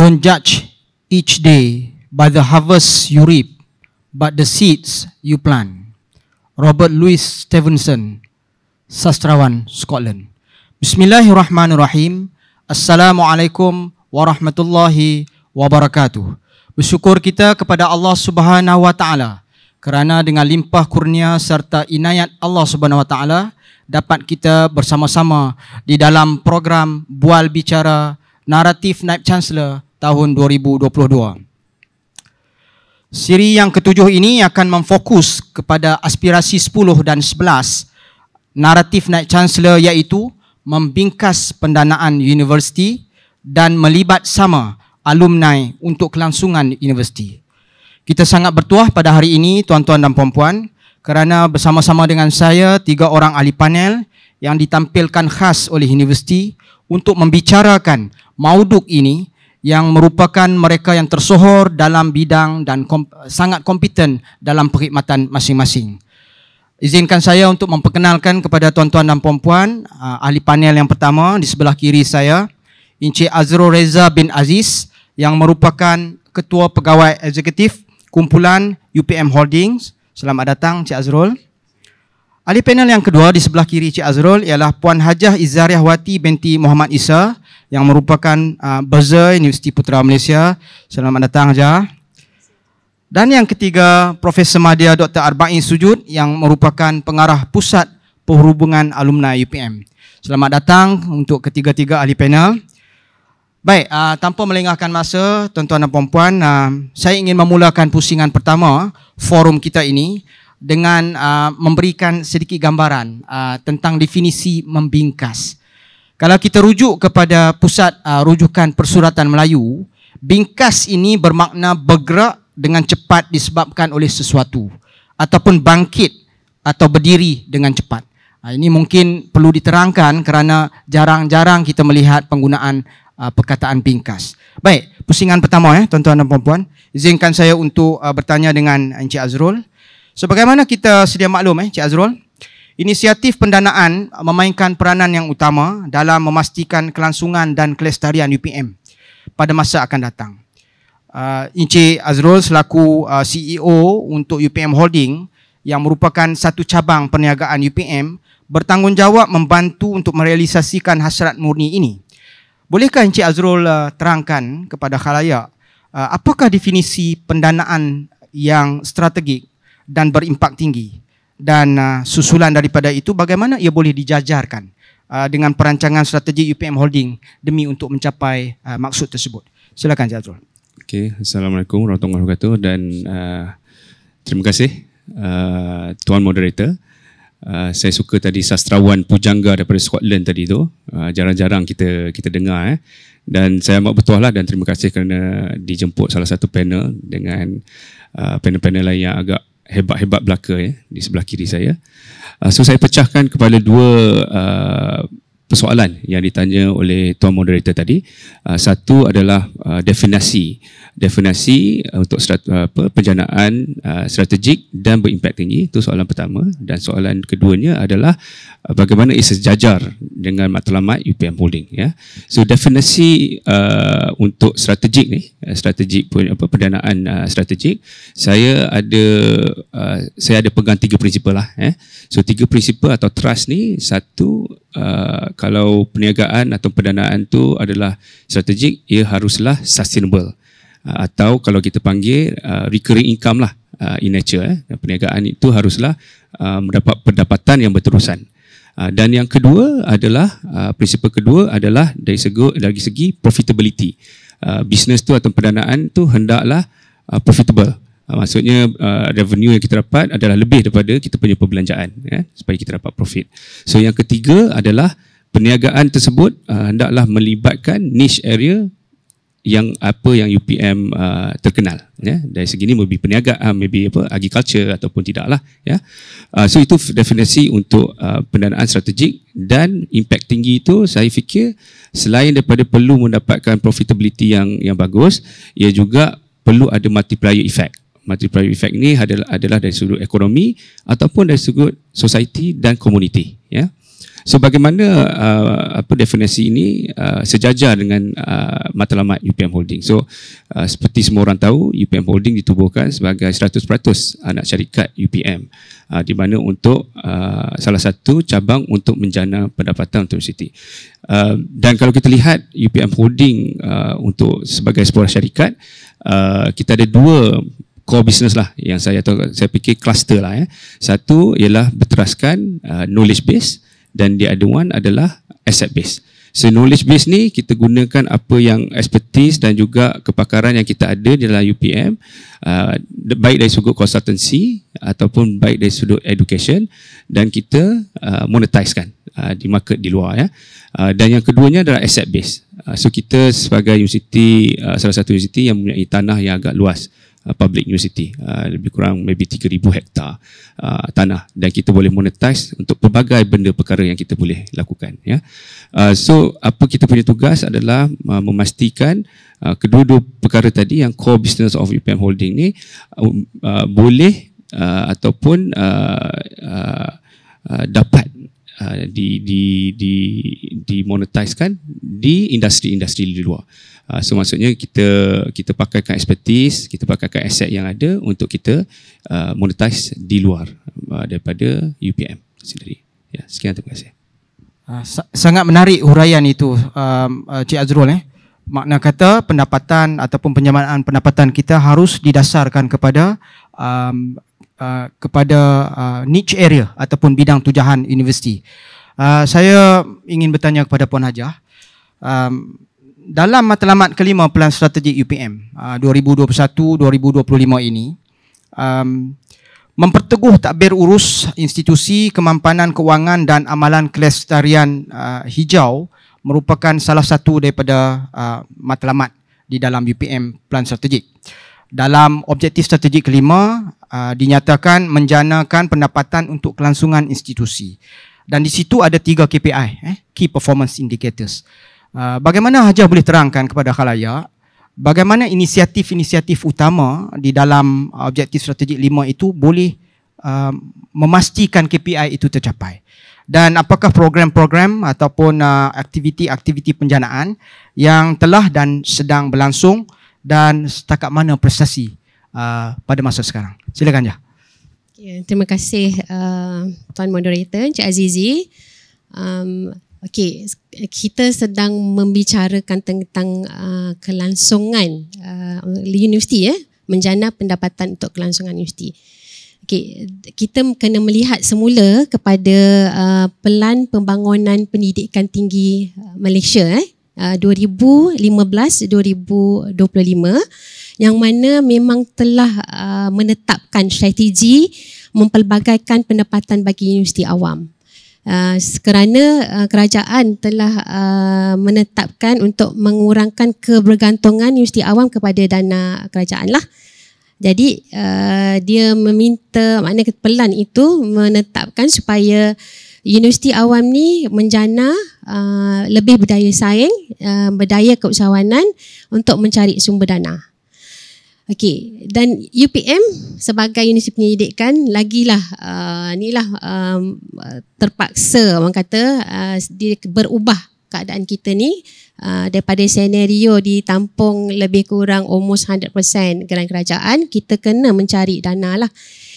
Don't judge each day by the harvest you reap, but the seeds you plant. Robert Louis Stevenson, Sastrawan, Scotland. Bismillahirrahmanirrahim. Assalamualaikum warahmatullahi wabarakatuh. Bersyukur kita kepada Allah Subhanahu wa taala kerana dengan limpah kurnia serta inayat Allah Subhanahu wa taala dapat kita bersama-sama di dalam program Bual Bicara Naratif Naib Chancellor tahun 2022. Siri yang ketujuh ini akan memfokus kepada aspirasi 10 dan 11 naratif Naib Chancellor, iaitu membingkas pendanaan universiti dan melibat sama alumni untuk kelangsungan universiti. Kita sangat bertuah pada hari ini tuan-tuan dan puan-puan kerana bersama-sama dengan saya 3 orang ahli panel yang ditampilkan khas oleh universiti untuk membicarakan mauduk ini yang merupakan mereka yang tersohor dalam bidang dan sangat kompeten dalam perkhidmatan masing-masing. Izinkan saya untuk memperkenalkan kepada tuan-tuan dan puan-puan ahli panel yang pertama di sebelah kiri saya, Encik Azrul Reza bin Aziz yang merupakan Ketua Pegawai Eksekutif Kumpulan UPM Holdings. Selamat datang Encik Azrul. Ahli panel yang kedua di sebelah kiri Encik Azrul ialah Puan Hajah Izzariah Wati binti Muhammad Isa yang merupakan buzzer Universiti Putra Malaysia. Selamat datang Hajah. Dan yang ketiga, Profesor Madya Dr. Arba'in Sujud yang merupakan pengarah Pusat Perhubungan Alumni UPM. Selamat datang untuk ketiga-tiga ahli panel. Baik, tanpa melengahkan masa, tuan-tuan dan puan-puan, saya ingin memulakan pusingan pertama forum kita ini dengan memberikan sedikit gambaran tentang definisi membingkas. Kalau kita rujuk kepada Pusat Rujukan Persuratan Melayu, bingkas ini bermakna bergerak dengan cepat disebabkan oleh sesuatu ataupun bangkit atau berdiri dengan cepat. Ini mungkin perlu diterangkan kerana jarang-jarang kita melihat penggunaan perkataan bingkas. Baik, pusingan pertama tuan-tuan dan puan-puan. Izinkan saya untuk bertanya dengan Encik Azrul. Sebagaimana kita sedia maklum Encik Azrul, inisiatif pendanaan memainkan peranan yang utama dalam memastikan kelangsungan dan kelestarian UPM pada masa akan datang. Encik Azrul selaku CEO untuk UPM Holding yang merupakan satu cabang perniagaan UPM bertanggungjawab membantu untuk merealisasikan hasrat murni ini. Bolehkah Encik Azrul terangkan kepada khalayak apakah definisi pendanaan yang strategik dan berimpak tinggi, dan susulan daripada itu bagaimana ia boleh dijajarkan dengan perancangan strategi UPM Holding demi untuk mencapai maksud tersebut. Silakan Encik Azrul. Okey, Assalamualaikum warahmatullahi wabarakatuh dan terima kasih Tuan Moderator. Saya suka tadi sastrawan pujangga daripada Scotland tadi tu. Jarang-jarang kita dengar dan saya amat bertuah lah dan terima kasih kerana dijemput salah satu panel dengan panel-panel lain yang agak hebat-hebat belaka di sebelah kiri saya. So saya pecahkan kepada 2 persoalan yang ditanya oleh Tuan Moderator tadi. Satu adalah definisi untuk penjanaan strategik dan berimpak tinggi. Itu soalan pertama. Dan soalan keduanya adalah bagaimana ia sejajar dengan matlamat UPM Holding. So definisi untuk strategik ni, pendanaan strategik, saya ada pegang 3 prinsipal lah. So 3 prinsipal atau trust ni, satu, kalau perniagaan atau pendanaan tu adalah strategik, ia haruslah sustainable, atau kalau kita panggil recurring income lah in nature. Perniagaan itu haruslah mendapat pendapatan yang berterusan. Dan yang kedua adalah prinsipal kedua adalah dari segi profitability. Bisnes tu atau pendanaan tu hendaklah profitable. Maksudnya revenue yang kita dapat adalah lebih daripada kita punya perbelanjaan, supaya kita dapat profit. So yang ketiga adalah perniagaan tersebut hendaklah melibatkan niche area yang UPM terkenal, dari segi ni maybe perniagaan, maybe agriculture ataupun tidaklah, so itu definisi untuk pendanaan strategik. Dan impact tinggi itu saya fikir selain daripada perlu mendapatkan profitability yang bagus, ia juga perlu ada multiplier effect. Multiplier effect ni adalah dari sudut ekonomi ataupun dari sudut society dan community. So bagaimana definisi ini sejajar dengan matlamat UPM Holding. So seperti semua orang tahu, UPM Holding ditubuhkan sebagai 100% anak syarikat UPM, di mana untuk salah satu cabang untuk menjana pendapatan untuk universiti. Dan kalau kita lihat UPM Holding untuk sebagai sebuah syarikat, kita ada dua core business lah yang saya fikir cluster lah. Satu ialah berteraskan knowledge base, dan the other one adalah asset base. So knowledge base ni kita gunakan apa yang expertise dan juga kepakaran yang kita ada di dalam UPM, baik dari sudut consultancy ataupun baik dari sudut education, dan kita monetizekan di market di luar. Dan yang keduanya adalah asset base. So kita sebagai universiti, salah satu universiti yang mempunyai tanah yang agak luas, public university, lebih kurang maybe 3,000 hektar tanah, dan kita boleh monetize untuk pelbagai benda perkara yang kita boleh lakukan. So apa kita punya tugas adalah memastikan kedua-dua perkara tadi yang core business of UPM Holding ni boleh ataupun dapat dimonetizekan di industri-industri di luar. So maksudnya kita pakaikan expertise, kita pakaikan aset yang ada untuk kita monetize di luar daripada UPM sendiri. Ya, sekian, terima kasih. Sangat menarik huraian itu, Cik Azrul. Makna kata pendapatan ataupun penyamaan pendapatan kita harus didasarkan kepada niche area ataupun bidang tujahan universiti. Saya ingin bertanya kepada Puan Hajah, dalam matlamat kelima Pelan Strategik UPM 2021-2025 ini, memperteguh takbir urus institusi kemampanan kewangan dan amalan kelestarian hijau merupakan salah satu daripada matlamat di dalam UPM Pelan Strategik. Dalam objektif strategik kelima, dinyatakan menjanakan pendapatan untuk kelangsungan institusi. Dan di situ ada 3 KPI, Key Performance Indicators. Bagaimana Hajah boleh terangkan kepada khalayak bagaimana inisiatif-inisiatif utama di dalam objektif strategik 5 itu boleh memastikan KPI itu tercapai, dan apakah program-program ataupun aktiviti-aktiviti penjanaan yang telah dan sedang berlangsung, dan setakat mana prestasi pada masa sekarang. Silakan Hajah. Ya, terima kasih Tuan Moderator, Encik Azizi. Okey, kita sedang membicarakan tentang kelangsungan universiti, menjana pendapatan untuk kelangsungan universiti. Okey, kita kena melihat semula kepada Pelan Pembangunan Pendidikan Tinggi Malaysia 2015-2025, yang mana memang telah menetapkan strategi mempelbagaikan pendapatan bagi universiti awam. Kerana kerajaan telah menetapkan untuk mengurangkan kebergantungan universiti awam kepada dana kerajaan lah. Jadi dia meminta, maknanya Pelan itu menetapkan supaya universiti awam ni menjana lebih berdaya saing, berdaya keusahawanan untuk mencari sumber dana. Okey, dan UPM sebagai universiti pendidikan lagilah terpaksa orang kata dia berubah keadaan kita ni daripada senario ditampung lebih kurang almost 100% geran kerajaan, kita kena mencari dana lah.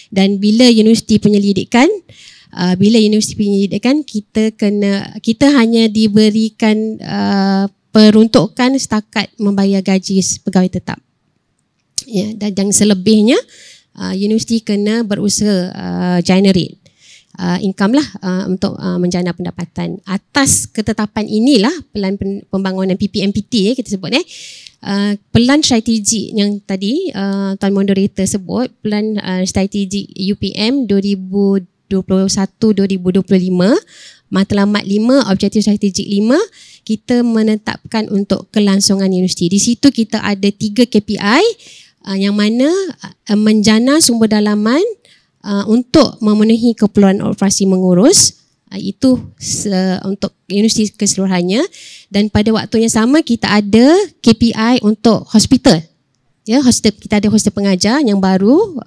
Dan bila universiti penyelidikan kita hanya diberikan peruntukan setakat membayar gaji pegawai tetap. Ya, dan yang selebihnya universiti kena berusaha generate income lah untuk menjana pendapatan. Atas ketetapan inilah Pelan Pembangunan PPMPT kita sebut pelan strategi yang tadi Tuan Moderator sebut, pelan strategi UPM 2021-2025, matlamat 5, objektif strategik 5, kita menetapkan untuk kelangsungan universiti. Di situ kita ada 3 KPI yang mana menjana sumber dalaman untuk memenuhi keperluan operasi mengurus, itu untuk universiti keseluruhannya, dan pada waktu yang sama kita ada KPI untuk hospital Ya, hostel, kita ada hostel pengajar yang baru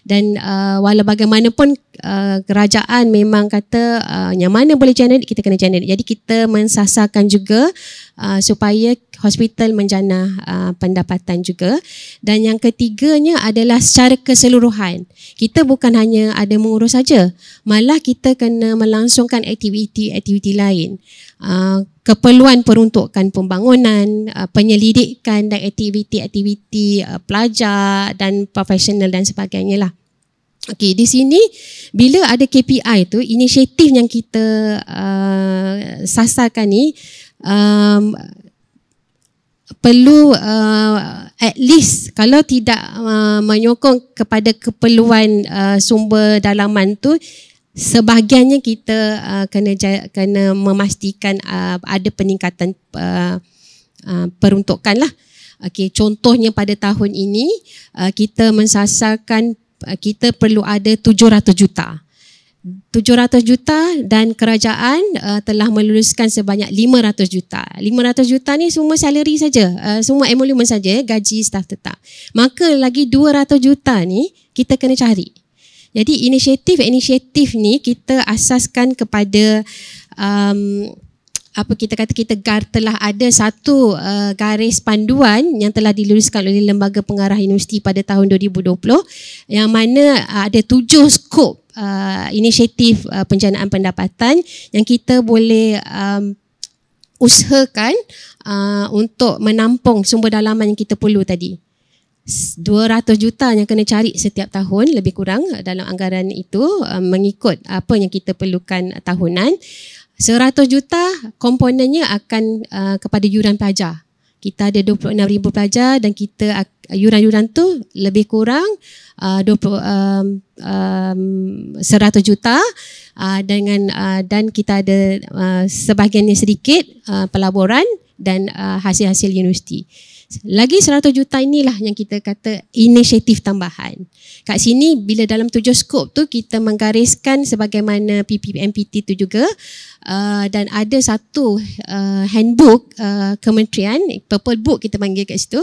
dan walau bagaimanapun kerajaan memang kata yang mana boleh generate kita kena generate. Jadi kita mensasarkan juga supaya hospital menjana pendapatan juga. Dan yang ketiganya adalah secara keseluruhan. Kita bukan hanya ada mengurus saja, malah kita kena melangsungkan aktiviti-aktiviti lain. Keperluan peruntukan pembangunan, penyelidikan dan aktiviti-aktiviti pelajar dan profesional dan sebagainya lah. Okey, di sini bila ada KPI tu, inisiatif yang kita sasarkan ni perlu at least kalau tidak menyokong kepada keperluan sumber dalaman tu, sebahagiannya kita kena memastikan ada peningkatan peruntukan lah. Okey, contohnya pada tahun ini kita mensasarkan kita perlu ada 700 juta. 700 juta dan kerajaan telah meluluskan sebanyak 500 juta. 500 juta ni semua salary saja, semua emolument saja, gaji staf tetap. Maka lagi 200 juta ni kita kena cari. Jadi inisiatif ni kita asaskan kepada apa kita kata, kita telah ada satu garis panduan yang telah diluluskan oleh Lembaga Pengarah Universiti pada tahun 2020 yang mana ada 7 skop inisiatif penjanaan pendapatan yang kita boleh usahakan untuk menampung sumber dalaman yang kita perlu tadi. 200 juta yang kena cari setiap tahun lebih kurang dalam anggaran itu mengikut apa yang kita perlukan tahunan. 100 juta komponennya akan kepada yuran pelajar. Kita ada 26,000 pelajar dan kita yuran-yuran tu lebih kurang 100 juta dan kita ada sebahagiannya sedikit pelaburan dan hasil-hasil universiti. Lagi 100 juta inilah yang kita kata inisiatif tambahan. Kat sini bila dalam 7 skop tu kita menggariskan sebagaimana PPMPT tu juga dan ada satu handbook kementerian, Purple Book kita panggil kat situ,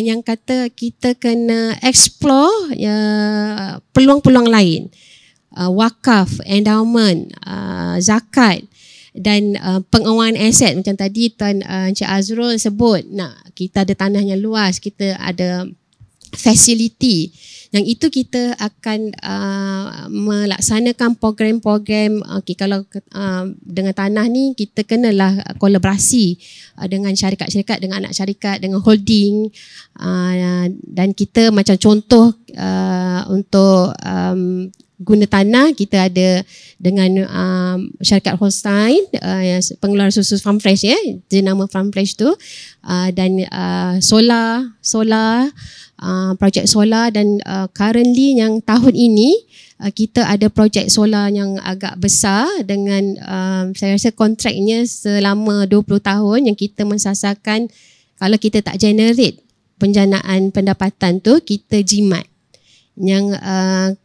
yang kata kita kena explore peluang-peluang lain. Wakaf, endowment, zakat dan pengewangan aset macam tadi Tuan Encik Azrul sebut, kita ada tanah yang luas, kita ada facility yang itu kita akan melaksanakan program-program. Kalau dengan tanah ni kita kenalah kolaborasi dengan syarikat-syarikat, dengan anak syarikat, dengan holding, dan kita macam contoh untuk guna tanah kita ada dengan syarikat Holstein, pengeluaran susu Farm Fresh, jenama Farm Fresh tu, dan solar projek solar, dan currently yang tahun ini kita ada projek solar yang agak besar dengan saya rasa kontraknya selama 20 tahun yang kita mensasarkan kalau kita tak generate penjanaan pendapatan tu kita jimat. Yang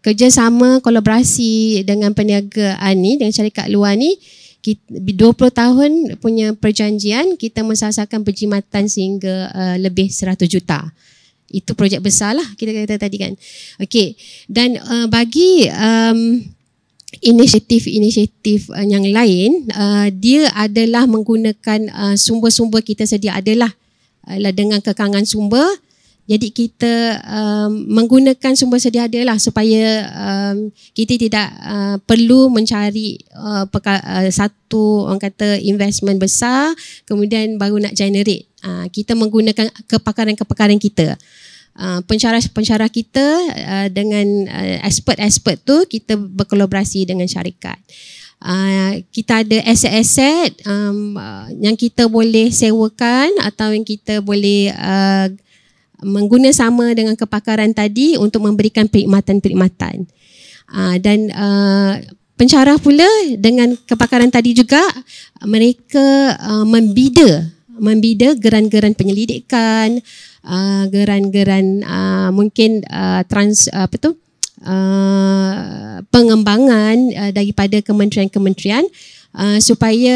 kerjasama kolaborasi dengan perniagaan ni, dengan syarikat luar ni, 20 tahun punya perjanjian kita mensasarkan penjimatan sehingga lebih 100 juta. Itu projek besar lah kita kata tadi kan. Okey, dan bagi inisiatif yang lain, dia adalah menggunakan sumber-sumber kita sedia adalah dengan kekangan sumber. Jadi kita menggunakan sumber sedia ada lah supaya kita tidak perlu mencari satu orang kata investment besar kemudian baru nak generate. Kita menggunakan kepakaran-kepakaran kita. Pensyarah-pensyarah kita dengan expert-expert tu kita berkolaborasi dengan syarikat. Kita ada aset-aset yang kita boleh sewakan atau yang kita boleh mengguna sama dengan kepakaran tadi untuk memberikan perkhidmatan-perkhidmatan. Dan pensyarah pula dengan kepakaran tadi juga mereka membida geran-geran penyelidikan, geran-geran mungkin pengembangan daripada kementerian-kementerian supaya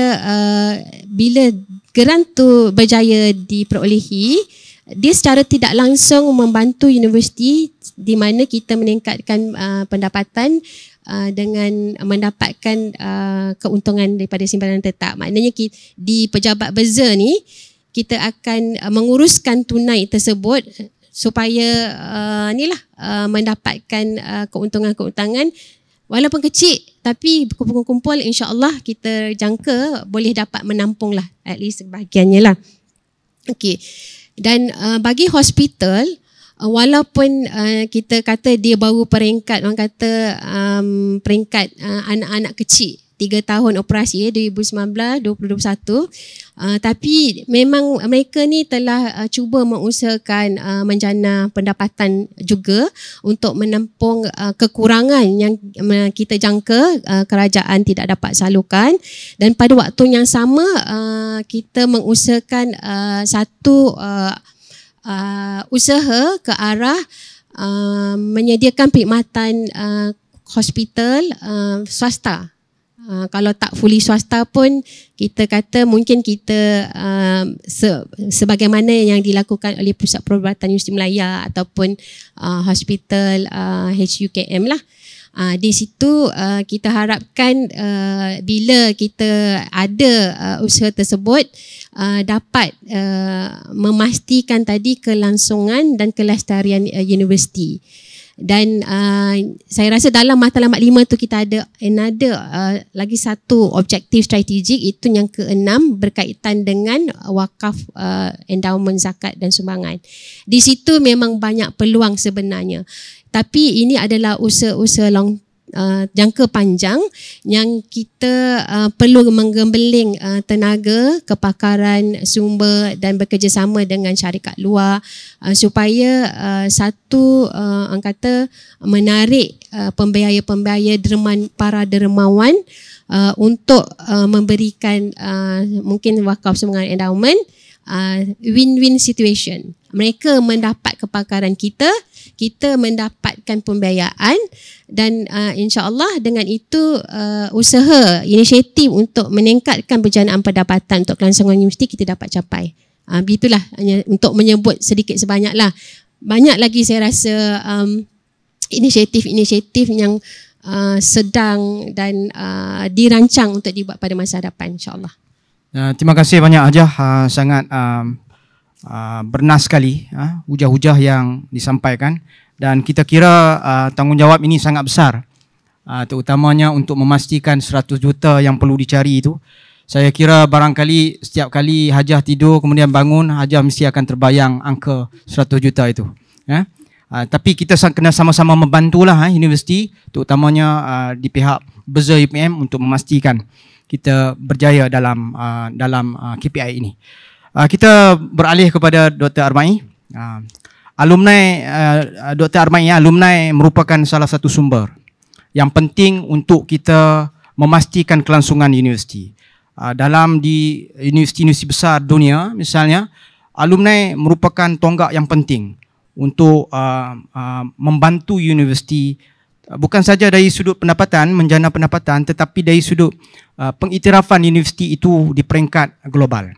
bila geran tu berjaya diperolehi dia secara tidak langsung membantu universiti di mana kita meningkatkan pendapatan dengan mendapatkan keuntungan daripada simpanan tetap. Maknanya di pejabat beza ni kita akan menguruskan tunai tersebut supaya mendapatkan keuntungan-keuntungan walaupun kecil tapi kumpul-kumpul insya-Allah kita jangka boleh dapat menampung lah at least sebahagiannya lah. Okey. Dan bagi hospital walaupun kita kata dia baru peringkat, orang kata peringkat anak-anak kecil 3 tahun operasi 2019 2021, tapi memang mereka ni telah cuba mengusahakan menjana pendapatan juga untuk menampung kekurangan yang kita jangka kerajaan tidak dapat salurkan. Dan pada waktu yang sama kita mengusahakan satu usaha ke arah menyediakan perkhidmatan hospital swasta. Kalau tak fully swasta pun kita kata mungkin kita sebagaimana yang dilakukan oleh Pusat Perubatan Universiti Melaya ataupun hospital HUKM lah. Di situ kita harapkan bila kita ada usaha tersebut dapat memastikan tadi kelangsungan dan kelestarian universiti. Dan saya rasa dalam matlamat 5 tu kita ada another lagi satu objektif strategik, itu yang ke-6 berkaitan dengan wakaf, endowment, zakat dan sumbangan. Di situ memang banyak peluang sebenarnya. Tapi ini adalah usaha-usaha jangka panjang yang kita perlu menggembeling tenaga, kepakaran, sumber dan bekerjasama dengan syarikat luar supaya orang kata menarik pembiaya-pembiaya para dermawan untuk memberikan mungkin wakaf sumbangan endowment, win-win situation. Mereka mendapat kepakaran kita mendapatkan pembiayaan dan insya-Allah dengan itu usaha inisiatif untuk meningkatkan berjanaan pendapatan untuk kelangsungan universiti kita dapat capai. Begitulah hanya untuk menyebut sedikit sebanyaklah. Banyak lagi saya rasa inisiatif-inisiatif yang sedang dan dirancang untuk dibuat pada masa hadapan insya-Allah. Terima kasih banyak Hajah, sangat bernas sekali hujah-hujah yang disampaikan, dan kita kira tanggungjawab ini sangat besar, terutamanya untuk memastikan 100 juta yang perlu dicari itu. Saya kira barangkali setiap kali Hajah tidur kemudian bangun, Hajah mesti akan terbayang angka 100 juta itu. Tapi kita kena sama-sama membantulah universiti, terutamanya di pihak Beza UPM untuk memastikan kita berjaya dalam KPI ini. Kita beralih kepada Dr. Armai. Dr. Armai, alumni merupakan salah satu sumber yang penting untuk kita memastikan kelangsungan universiti. Dalam di universiti-universiti besar dunia misalnya, alumni merupakan tonggak yang penting untuk membantu universiti, bukan saja dari sudut pendapatan, menjana pendapatan, tetapi dari sudut pengiktirafan universiti itu di peringkat global.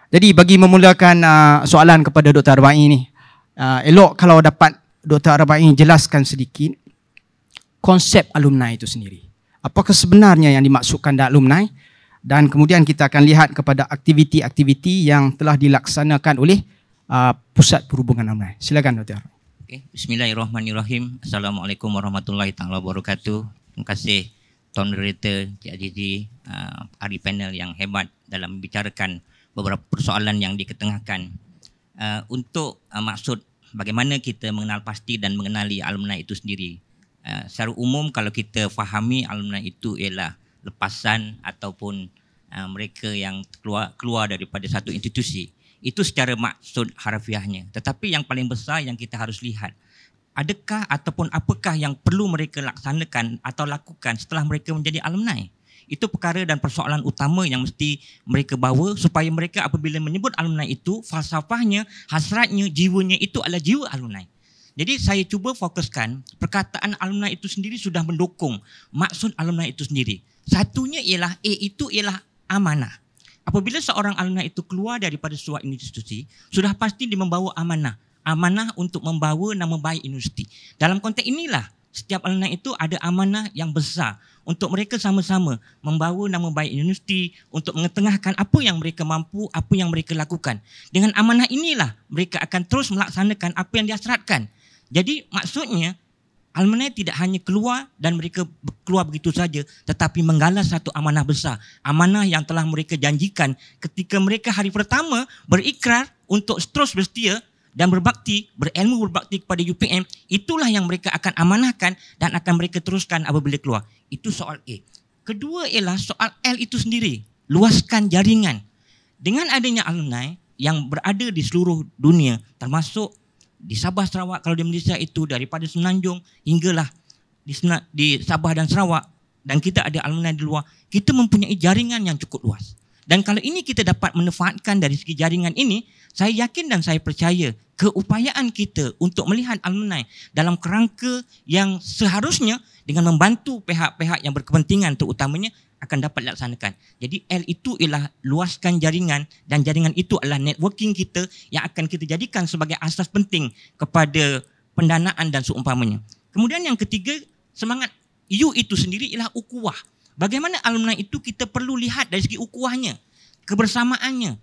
Jadi bagi memulakan soalan kepada Dr. Armai ini, elok kalau dapat Dr. Armai jelaskan sedikit konsep alumni itu sendiri. Apakah sebenarnya yang dimaksudkan dengan alumni, dan kemudian kita akan lihat kepada aktiviti-aktiviti yang telah dilaksanakan oleh Pusat Perhubungan Alumni. Silakan Dr. Armai. Okay. Bismillahirrahmanirrahim. Assalamualaikum warahmatullahi wabarakatuh. Terima kasih Tuan Moderator, Cik Azizi, ahli panel yang hebat dalam membicarakan beberapa persoalan yang diketengahkan. Untuk maksud bagaimana kita mengenal pasti dan mengenali alumni itu sendiri. Secara umum kalau kita fahami alumni itu ialah lepasan ataupun mereka yang keluar daripada satu institusi. Itu secara maksud harafiahnya. Tetapi yang paling besar yang kita harus lihat, adakah ataupun apakah yang perlu mereka laksanakan atau lakukan setelah mereka menjadi alumni? Itu perkara dan persoalan utama yang mesti mereka bawa supaya mereka apabila menyebut alumni itu, falsafahnya, hasratnya, jiwanya itu adalah jiwa alumni. Jadi saya cuba fokuskan perkataan alumni itu sendiri sudah mendukung maksud alumni itu sendiri. Satunya ialah A itu ialah amanah. apabila seorang alumni itu keluar daripada sebuah institusi, sudah pasti dia membawa amanah. Amanah untuk membawa nama baik universiti. Dalam konteks inilah, setiap alumni itu ada amanah yang besar untuk mereka sama-sama membawa nama baik universiti, untuk mengetengahkan apa yang mereka mampu, apa yang mereka lakukan. Dengan amanah inilah, mereka akan terus melaksanakan apa yang diasratkan. Jadi maksudnya, alumni tidak hanya keluar dan mereka keluar begitu saja, tetapi menggalas satu amanah besar. Amanah yang telah mereka janjikan ketika mereka hari pertama berikrar untuk terus bersetia dan berilmu berbakti kepada UPM, itulah yang mereka akan amanahkan dan akan mereka teruskan apabila keluar. Itu soal A. Kedua ialah soal L itu sendiri, luaskan jaringan. Dengan adanya alumni yang berada di seluruh dunia, termasuk di Sabah Sarawak, kalau di Malaysia itu daripada Semenanjung hinggalah di Sabah dan Sarawak, dan kita ada alumni di luar, kita mempunyai jaringan yang cukup luas. Dan kalau ini kita dapat manfaatkan dari segi jaringan ini, saya yakin dan saya percaya keupayaan kita untuk melihat alumni dalam kerangka yang seharusnya dengan membantu pihak-pihak yang berkepentingan terutamanya akan dapat dilaksanakan. Jadi L itu ialah luaskan jaringan, dan jaringan itu adalah networking kita yang akan kita jadikan sebagai asas penting kepada pendanaan dan seumpamanya. Kemudian yang ketiga, semangat U itu sendiri ialah ukhuwah. Bagaimana alumni itu kita perlu lihat dari segi ukhuwahnya, kebersamaannya.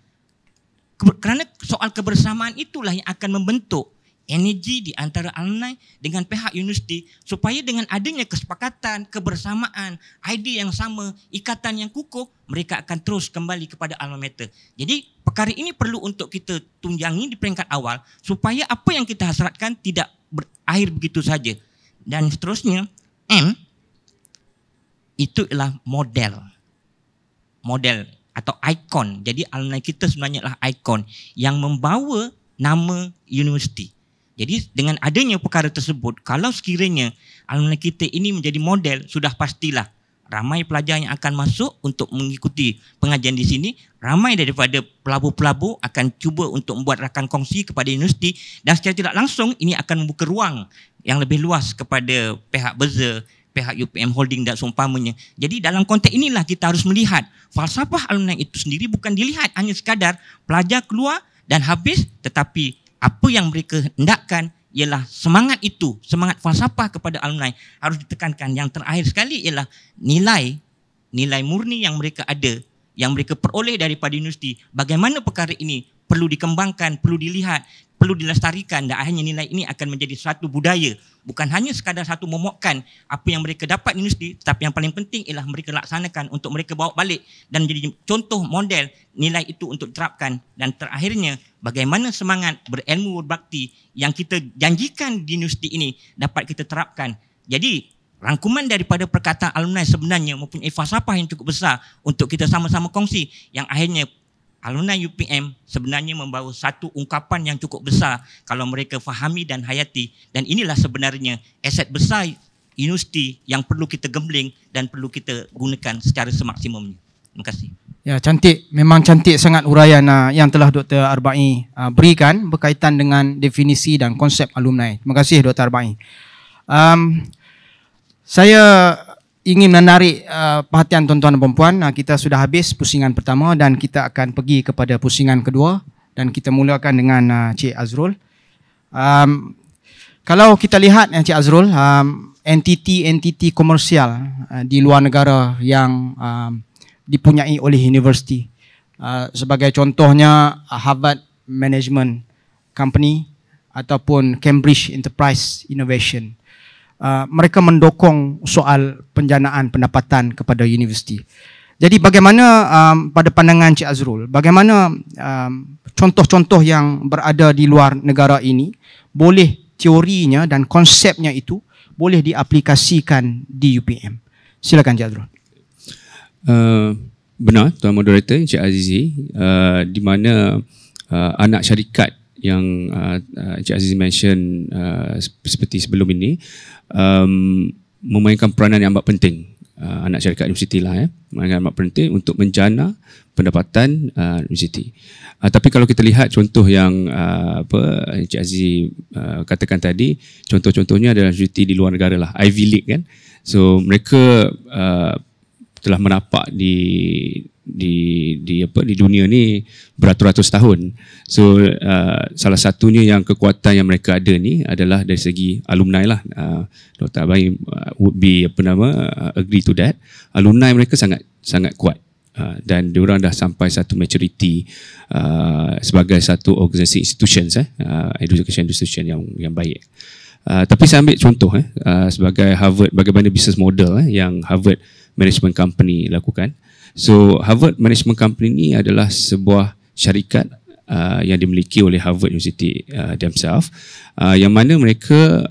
Kerana soal kebersamaan itulah yang akan membentuk energi di antara alumni dengan pihak universiti, supaya dengan adanya kesepakatan, kebersamaan, idea yang sama, ikatan yang kukuh, mereka akan terus kembali kepada alma mater. Jadi perkara ini perlu untuk kita tunjangi di peringkat awal supaya apa yang kita hasratkan tidak berakhir begitu saja. Dan seterusnya, M itu ialah model atau ikon. Jadi alumni kita sebenarnya adalah ikon yang membawa nama universiti. Jadi dengan adanya perkara tersebut, kalau sekiranya alumni kita ini menjadi model, sudah pastilah ramai pelajar yang akan masuk untuk mengikuti pengajian di sini. Ramai daripada pelabur-pelabur akan cuba untuk membuat rakan kongsi kepada universiti, dan secara tidak langsung ini akan membuka ruang yang lebih luas kepada pihak Berza, pihak UPM Holding dan seumpamanya. Jadi dalam konteks inilah kita harus melihat falsafah alumni itu sendiri bukan dilihat hanya sekadar pelajar keluar dan habis, tetapi apa yang mereka hendakkan ialah semangat itu, semangat falsafah kepada alumni harus ditekankan. Yang terakhir sekali ialah nilai murni yang mereka ada, yang mereka peroleh daripada universiti. Bagaimana perkara ini perlu dikembangkan, perlu dilihat, perlu dilestarikan, dan akhirnya nilai ini akan menjadi suatu budaya. Bukan hanya sekadar satu momokkan apa yang mereka dapat di universiti, tetapi yang paling penting ialah mereka laksanakan untuk mereka bawa balik dan menjadi contoh model nilai itu untuk diterapkan. Dan terakhirnya, bagaimana semangat berilmu berbakti yang kita janjikan di universiti ini dapat kita terapkan. Jadi rangkuman daripada perkataan alumni sebenarnya mempunyai falsafah yang cukup besar untuk kita sama-sama kongsi, yang akhirnya alumni UPM sebenarnya membawa satu ungkapan yang cukup besar kalau mereka fahami dan hayati. Dan inilah sebenarnya aset besar universiti yang perlu kita gembling dan perlu kita gunakan secara semaksimumnya. Terima kasih. Ya, cantik. Memang cantik sangat uraian yang telah Dr. Arba'i berikan berkaitan dengan definisi dan konsep alumni. Terima kasih Dr. Arba'i. Saya ingin menarik perhatian tuan-tuan dan puan-puan. Kita sudah habis pusingan pertama dan kita akan pergi kepada pusingan kedua, dan kita mulakan dengan Cik Azrul. Kalau kita lihat Cik Azrul, entiti komersial di luar negara yang dipunyai oleh universiti, sebagai contohnya Harvard Management Company ataupun Cambridge Enterprise Innovation. Mereka mendokong soal penjanaan pendapatan kepada universiti. Jadi bagaimana pada pandangan Cik Azrul, bagaimana contoh-contoh yang berada di luar negara ini boleh teorinya dan konsepnya itu boleh diaplikasikan di UPM? Silakan Cik Azrul. Benar Tuan Moderator Encik Azizi, di mana anak syarikat yang Encik Azizi mention seperti sebelum ini memainkan peranan yang amat penting. Anak syarikat universiti lah memainkan amat penting untuk menjana pendapatan universiti. Tapi kalau kita lihat contoh yang Encik Azizi katakan tadi, contoh-contohnya adalah universiti di luar negara lah, Ivy League kan. So mereka telah menapak di di dunia ni beratus-ratus tahun. So salah satunya yang kekuatan yang mereka ada ni adalah dari segi alumni lah. Dr. Abai would be agree to that. Alumni mereka sangat kuat. Dan diorang dah sampai satu maturity sebagai satu organisasi institutions education institution yang baik. Tapi saya ambil contoh sebagai Harvard, bagaimana business model yang Harvard Management Company lakukan. So Harvard Management Company ni adalah sebuah syarikat yang dimiliki oleh Harvard University themselves, yang mana mereka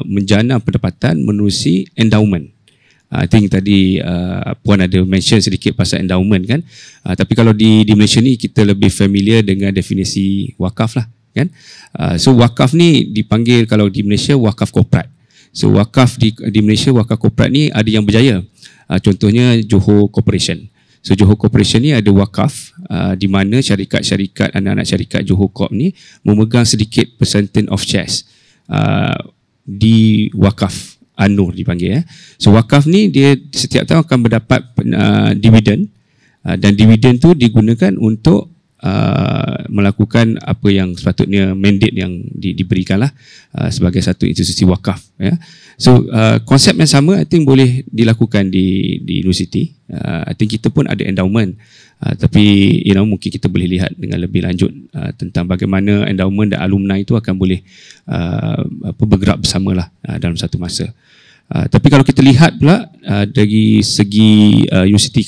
menjana pendapatan menerusi endowment. I think tadi Puan ada mention sedikit pasal endowment kan. Tapi kalau di Malaysia ni kita lebih familiar dengan definisi wakaf lah kan. So wakaf ni dipanggil kalau di Malaysia wakaf korporat. So wakaf di Malaysia, wakaf korporat ni ada yang berjaya. Contohnya Johor Corporation. So Johor Corporation ni ada wakaf di mana syarikat-syarikat, anak-anak syarikat Johor Corp ni memegang sedikit percentage of shares di wakaf An-Nur dipanggil. So wakaf ni dia setiap tahun akan mendapat dividen, dan dividen tu digunakan untuk melakukan apa yang sepatutnya mandate yang diberikanlah sebagai satu institusi wakaf. So konsep yang sama I think boleh dilakukan di universiti. I think kita pun ada endowment, tapi mungkin kita boleh lihat dengan lebih lanjut tentang bagaimana endowment dan alumni itu akan boleh bergerak bersamalah dalam satu masa. Tapi kalau kita lihat pula dari segi Universiti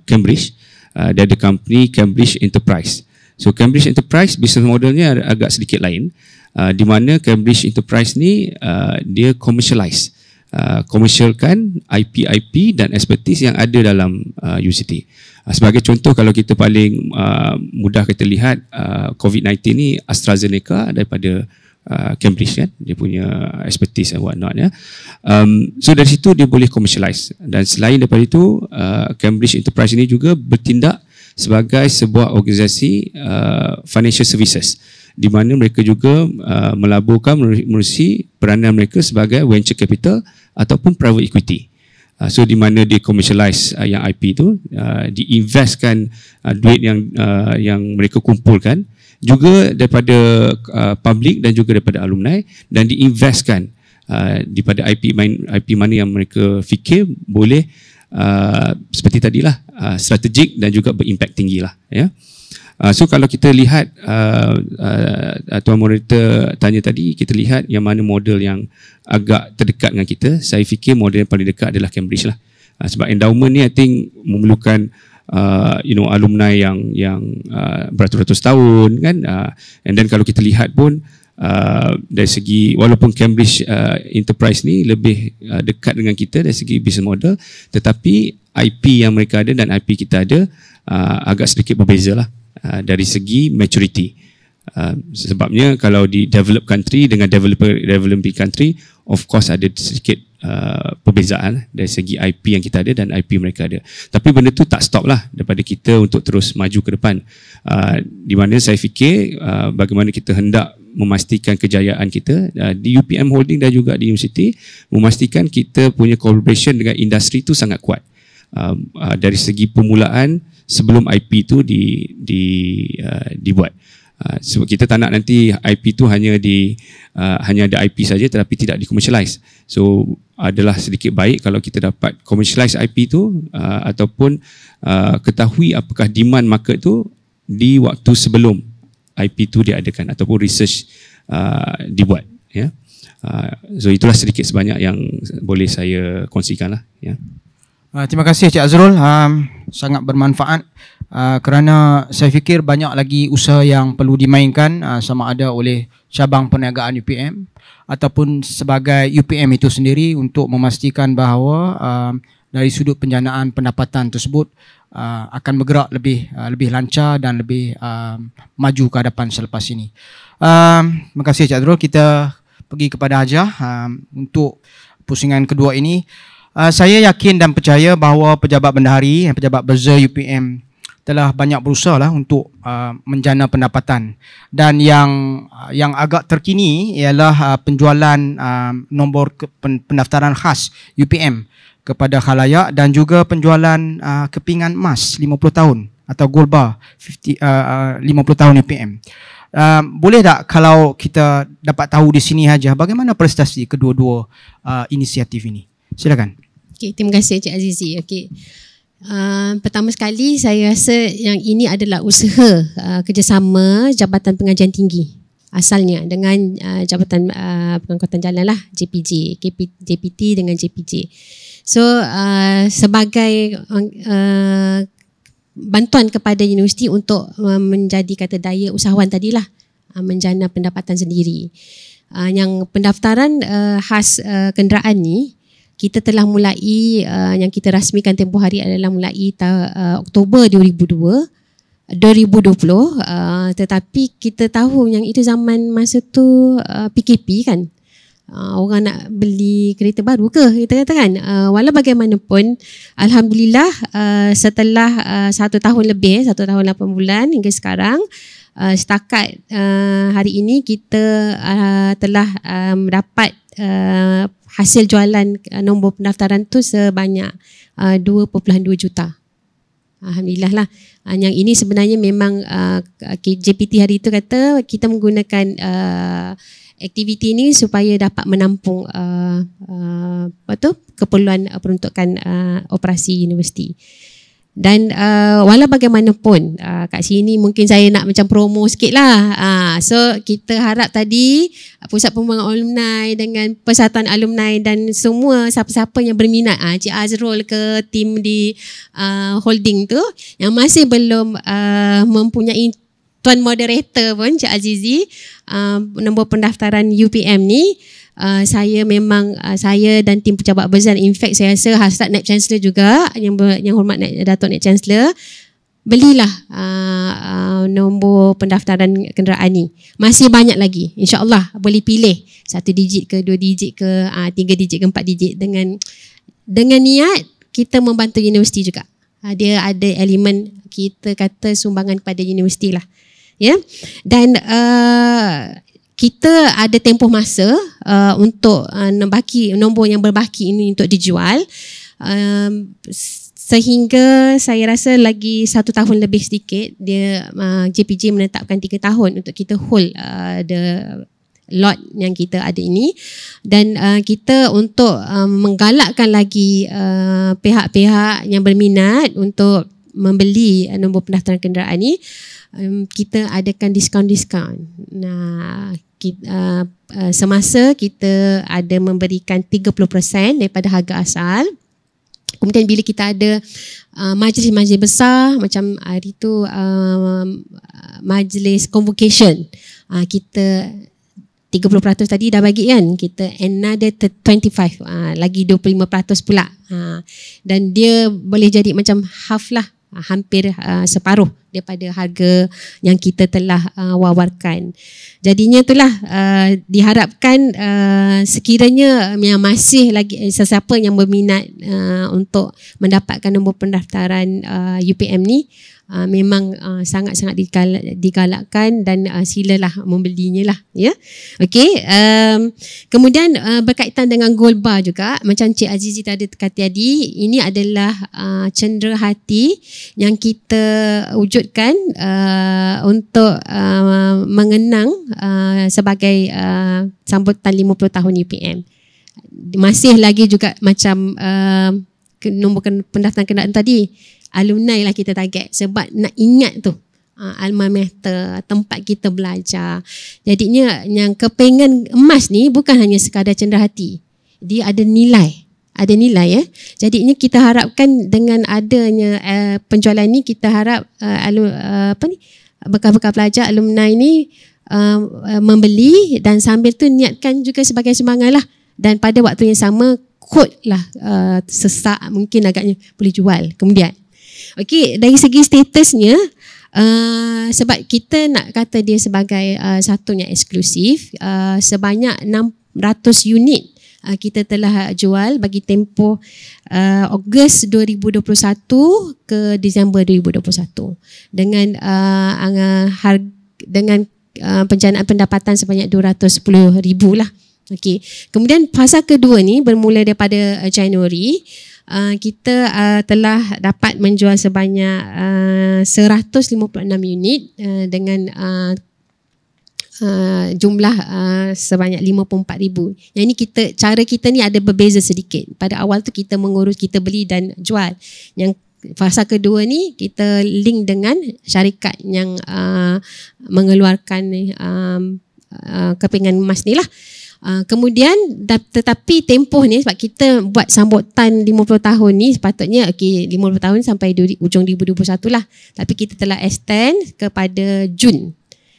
Cambridge, dia ada company Cambridge Enterprise. So Cambridge Enterprise business modelnya agak sedikit lain, di mana Cambridge Enterprise ni dia commercialkan IP dan expertise yang ada dalam universiti. Sebagai contoh, kalau kita paling mudah kita lihat COVID-19 ni AstraZeneca daripada Cambridge kan, dia punya expertise and whatnot ya. So dari situ dia boleh commercialize, dan selain daripada itu Cambridge Enterprise ini juga bertindak sebagai sebuah organisasi financial services, di mana mereka juga melaburkan menerusi peranan mereka sebagai venture capital ataupun private equity. So di mana dia commercialize yang IP tu, diinvestkan duit yang mereka kumpulkan juga daripada public dan juga daripada alumni, dan diinvestkan daripada IP mana yang mereka fikir boleh seperti tadilah strategik dan juga berimpak tinggi lah ya. So kalau kita lihat Tuan Moderator tanya tadi, kita lihat yang mana model yang agak terdekat dengan kita. Saya fikir model yang paling dekat adalah Cambridge lah. Sebab endowment ni I think memerlukan alumni yang beratus-ratus tahun kan, and then kalau kita lihat pun dari segi, walaupun Cambridge Enterprise ni lebih dekat dengan kita dari segi business model, tetapi IP yang mereka ada dan IP kita ada agak sedikit berbeza lah dari segi maturity. Sebabnya kalau di developed country dengan developing country, of course ada sedikit perbezaan dari segi IP yang kita ada dan IP mereka ada. Tapi benda tu tak stop lah daripada kita untuk terus maju ke depan. Di mana saya fikir bagaimana kita hendak memastikan kejayaan kita di UPM Holding dan juga di universiti, memastikan kita punya collaboration dengan industri tu sangat kuat. Dari segi permulaan sebelum IP tu dibuat. Sebab kita tak nak nanti IP tu hanya ada IP saja tetapi tidak di-commercialize. So adalah sedikit baik kalau kita dapat commercialize IP tu ataupun ketahui apakah demand market tu di waktu sebelum IP tu diadakan ataupun research dibuat ya. So itulah sedikit sebanyak yang boleh saya kongsikan lah ya. Terima kasih Cik Azrul, sangat bermanfaat kerana saya fikir banyak lagi usaha yang perlu dimainkan sama ada oleh cabang perniagaan UPM ataupun sebagai UPM itu sendiri untuk memastikan bahawa dari sudut penjanaan pendapatan tersebut akan bergerak lebih lancar dan lebih maju ke hadapan selepas ini. Terima kasih Cik Azrul. Kita pergi kepada Hajah untuk pusingan kedua ini. Saya yakin dan percaya bahawa pejabat bendahari, pejabat buzzer UPM telah banyak berusaha lah untuk menjana pendapatan, dan yang agak terkini ialah penjualan nombor pendaftaran khas UPM kepada khalayak dan juga penjualan kepingan emas 50 tahun atau gold bar 50 tahun UPM. Boleh tak kalau kita dapat tahu di sini saja bagaimana prestasi kedua-dua inisiatif ini? Silakan. Okay, terima kasih Cik Azizi. Okay. Pertama sekali saya rasa yang ini adalah usaha kerjasama Jabatan Pengajian Tinggi asalnya dengan Jabatan Pengangkutan Jalan lah, JPJ, JPT dengan JPJ. So sebagai bantuan kepada universiti untuk menjadi kata daya usahawan tadilah, menjana pendapatan sendiri. Yang pendaftaran khas kenderaan ni kita telah mulai, yang kita rasmikan tempoh hari adalah mulai Oktober 2020, tetapi kita tahu yang itu zaman masa tu PKP kan. Orang nak beli kereta baru ke kita katakan. Walau bagaimanapun alhamdulillah setelah 1 tahun lebih, 1 tahun 8 bulan hingga sekarang, setakat hari ini kita telah mendapat hasil jualan nombor pendaftaran tu sebanyak 2.2 juta. Alhamdulillah lah. Yang ini sebenarnya memang JPT hari itu kata kita menggunakan aktiviti ini supaya dapat menampung keperluan peruntukan operasi universiti. Dan walau bagaimanapun kat sini mungkin saya nak macam promo sikit lah. So kita harap tadi Pusat Pembangunan Alumni dengan Persatuan Alumni dan semua siapa-siapa yang berminat, Cik Azrul ke tim di holding tu yang masih belum mempunyai Tuan Moderator pun Cik Azizi, nombor pendaftaran UPM ni, saya memang saya dan tim pejabat besar, in fact saya rasa hasrat Naib Chancellor juga, yang hormat Datuk Naib Chancellor, belilah nombor pendaftaran kenderaan ni. Masih banyak lagi, insya-Allah boleh pilih 1 digit ke 2 digit ke 3 digit ke 4 digit dengan niat kita membantu universiti juga. Dia ada elemen kita kata sumbangan kepada universiti lah. Ya. Dan kita ada tempoh masa untuk nombor yang berbaki ini untuk dijual, sehingga saya rasa lagi 1 tahun lebih sedikit dia JPJ menetapkan 3 tahun untuk kita hold the lot yang kita ada ini. Dan kita untuk menggalakkan lagi pihak-pihak yang berminat untuk membeli nombor pendaftaran kenderaan ini, kita adakan diskaun-diskaun. Nah, semasa kita ada memberikan 30% daripada harga asal. Kemudian bila kita ada majlis-majlis besar macam hari tu majlis convocation, kita 30% tadi dah bagi kan, kita another 25, lagi 25% pula. Dan dia boleh jadi macam half lah, hampir separuh daripada harga yang kita telah wawarkan. Jadinya itulah diharapkan sekiranya yang masih lagi sesiapa yang berminat untuk mendapatkan nombor pendaftaran UPM ni, memang sangat-sangat digalakkan dan silalah membelinya lah, ya. Okey, kemudian berkaitan dengan gold bar juga, macam Cik Azizi tadi kata tadi, ini adalah cendera hati yang kita wujudkan untuk mengenang sebagai sambutan 50 tahun UPM. Masih lagi juga macam nombor pendaftaran kenderaan tadi, alumni lah kita target sebab nak ingat tu alma mater, tempat kita belajar. Jadinya yang kepengen emas ni bukan hanya sekadar cendera hati, dia ada nilai ya. Jadinya kita harapkan dengan adanya penjualan ni, kita harap bekas-bekas pelajar alumni ni membeli dan sambil tu niatkan juga sebagai semangat lah. Dan pada waktu yang sama kod lah sesak mungkin agaknya boleh jual kemudian. Okey, dari segi statusnya, sebab kita nak kata dia sebagai satu yang eksklusif, sebanyak 600 unit kita telah jual bagi tempoh Ogos 2021 ke Disember 2021 dengan penjanaan pendapatan sebanyak 210,000 lah. Okey. Kemudian fasa kedua ni bermula daripada Januari. kita telah dapat menjual sebanyak 156 unit dengan jumlah sebanyak 54,000. Yang ini cara kita ni ada berbeza sedikit. Pada awal tu kita mengurus, kita beli dan jual. Yang fasa kedua ni kita link dengan syarikat yang mengeluarkan kepingan emas ni lah. Kemudian tetapi tempoh ni sebab kita buat sambutan 50 tahun ni sepatutnya 50 tahun sampai ujung 2021 lah. Tapi kita telah extend kepada Jun.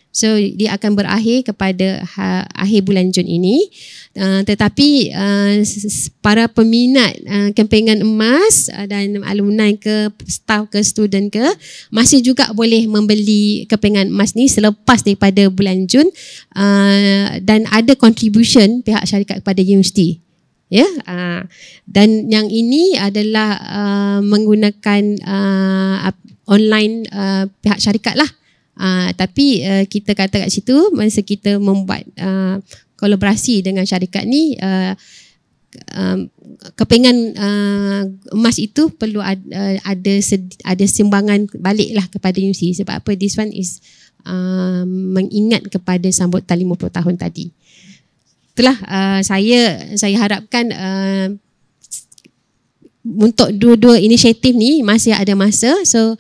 So dia akan berakhir kepada akhir bulan Jun ini. Tetapi para peminat kempengan emas dan alumni ke staff ke student ke masih juga boleh membeli kempengan emas ni selepas daripada bulan Jun, dan ada contribution pihak syarikat kepada universiti. Ya, dan yang ini adalah menggunakan online pihak syarikat lah. Tapi kita kata kat situ masa kita membuat kolaborasi dengan syarikat ni, kepingan emas itu perlu ada sumbangan balik lah kepada universiti. Sebab apa? This one is mengingat kepada sambutan 50 tahun tadi. Itulah saya harapkan untuk dua-dua inisiatif ni masih ada masa. So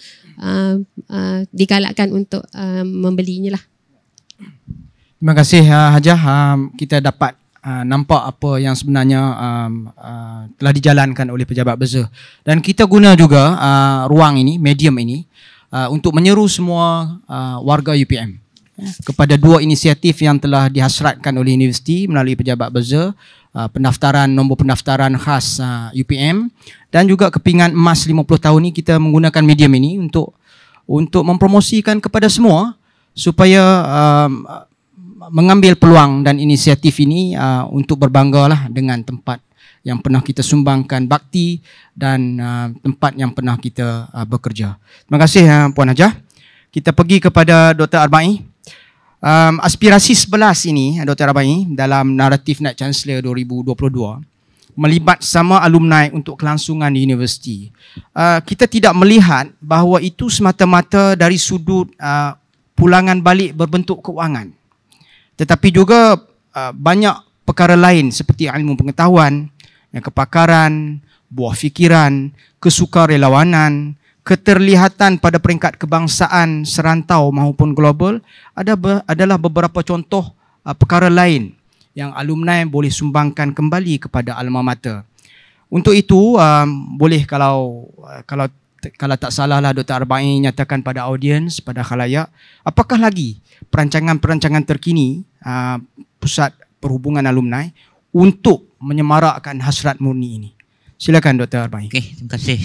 digalakkan untuk membelinya lah. Terima kasih Hajah. Kita dapat nampak apa yang sebenarnya telah dijalankan oleh pejabat Berza. Dan kita guna juga ruang ini, medium ini, untuk menyeru semua warga UPM kepada dua inisiatif yang telah dihasratkan oleh universiti melalui pejabat Berza, nombor pendaftaran khas UPM dan juga kepingan emas 50 tahun ini. Kita menggunakan medium ini untuk mempromosikan kepada semua supaya mengambil peluang dan inisiatif ini untuk berbanggalah dengan tempat yang pernah kita sumbangkan bakti dan tempat yang pernah kita bekerja. Terima kasih Puan Hajah. Kita pergi kepada Dr. Arba'i. Aspirasi 11 ini Dr. Arba'i dalam naratif Naib Chancellor 2022 melibat sama alumni untuk kelangsungan di universiti. Kita tidak melihat bahawa itu semata-mata dari sudut pulangan balik berbentuk keuangan. Tetapi juga banyak perkara lain seperti ilmu pengetahuan, kepakaran, buah fikiran, kesukarelawanan, keterlihatan pada peringkat kebangsaan serantau maupun global adalah beberapa contoh perkara lain yang alumni boleh sumbangkan kembali kepada alma mater. Untuk itu boleh kalau tak salahlah Dr. Arba'i nyatakan pada audiens, pada khalayak, apakah lagi perancangan-perancangan terkini Pusat Perhubungan Alumni untuk menyemarakkan hasrat murni ini. Silakan Dr. Arba'i. Okey, terima kasih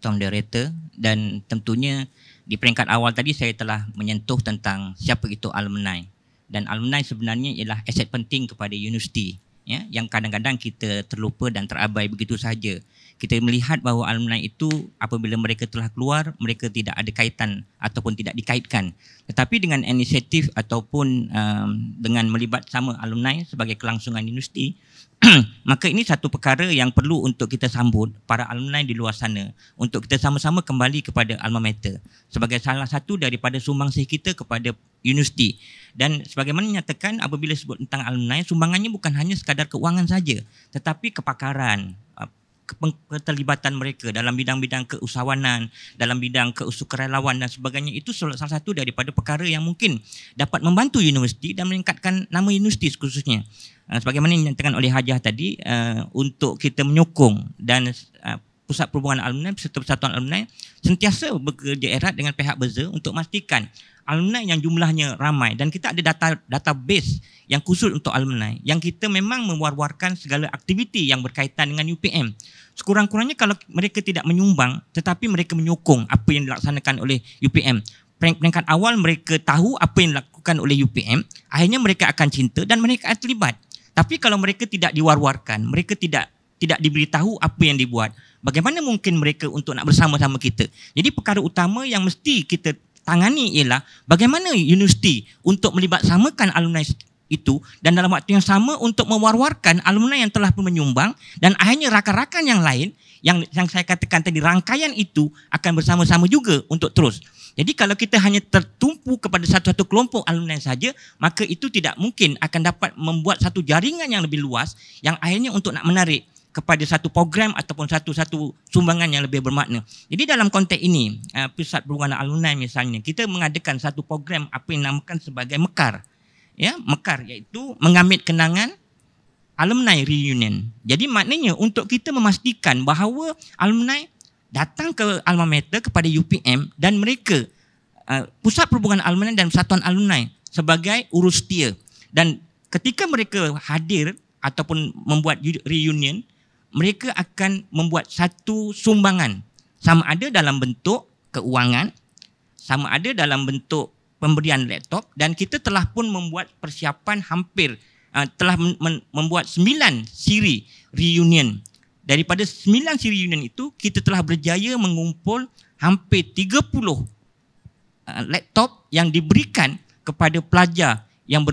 Tuan Moderator, dan tentunya di peringkat awal tadi saya telah menyentuh tentang siapa itu alumni, dan alumni sebenarnya ialah aset penting kepada universiti, ya, yang kadang-kadang kita terlupa dan terabai begitu sahaja. Kita melihat bahawa alumni itu apabila mereka telah keluar, mereka tidak ada kaitan ataupun tidak dikaitkan. Tetapi dengan inisiatif ataupun dengan melibat sama alumni sebagai kelangsungan universiti, maka ini satu perkara yang perlu untuk kita sambut para alumni di luar sana, untuk kita sama-sama kembali kepada alma mater sebagai salah satu daripada sumbangsih kita kepada universiti. Dan sebagaimana nyatakan, apabila sebut tentang alumni, sumbangannya bukan hanya sekadar keuangan saja, tetapi kepakaran, keterlibatan mereka dalam bidang-bidang keusahawanan, dalam bidang kesukarelawan dan sebagainya. Itu salah satu daripada perkara yang mungkin dapat membantu universiti dan meningkatkan nama universiti khususnya. Sebagaimana dinyatakan oleh Hajah tadi, untuk kita menyokong dan Pusat Perhubungan Alumni serta Persatuan Alumni sentiasa bekerja erat dengan pihak Berza untuk memastikan alumni yang jumlahnya ramai, dan kita ada database yang khusus untuk alumni yang kita memang mewar-warkan segala aktiviti yang berkaitan dengan UPM. Sekurang-kurangnya kalau mereka tidak menyumbang tetapi mereka menyokong apa yang dilaksanakan oleh UPM, peringkat awal mereka tahu apa yang dilakukan oleh UPM, akhirnya mereka akan cinta dan mereka akan terlibat. Tapi kalau mereka tidak diwar-warkan, mereka tidak diberitahu apa yang dibuat, bagaimana mungkin mereka untuk nak bersama-sama kita? Jadi perkara utama yang mesti kita tangani ialah bagaimana universiti untuk melibat samakan alumni itu dan dalam waktu yang sama untuk mewar-warkan alumni yang telah pun menyumbang dan akhirnya rakan-rakan yang lain yang saya katakan tadi rangkaian itu akan bersama-sama juga untuk terus. Jadi kalau kita hanya tertumpu kepada satu-satu kelompok alumni saja, maka itu tidak mungkin akan dapat membuat satu jaringan yang lebih luas yang akhirnya untuk nak menarik kepada satu program ataupun satu-satu sumbangan yang lebih bermakna. Jadi dalam konteks ini, Pusat Perhubungan Alumni misalnya, kita mengadakan satu program apa yang dinamakan sebagai Mekar. Ya, Mekar iaitu mengambil kenangan alumni reunion. Jadi maknanya untuk kita memastikan bahawa alumni datang ke alma mater kepada UPM dan mereka Pusat Perhubungan Alumni dan Persatuan Alumni sebagai urus setia. Dan ketika mereka hadir ataupun membuat reunion, mereka akan membuat satu sumbangan. Sama ada dalam bentuk keuangan, sama ada dalam bentuk pemberian laptop dan kita telah pun membuat persiapan hampir telah membuat 9 siri reunion. Daripada 9 siri reunion itu, kita telah berjaya mengumpul hampir 30 laptop yang diberikan kepada pelajar yang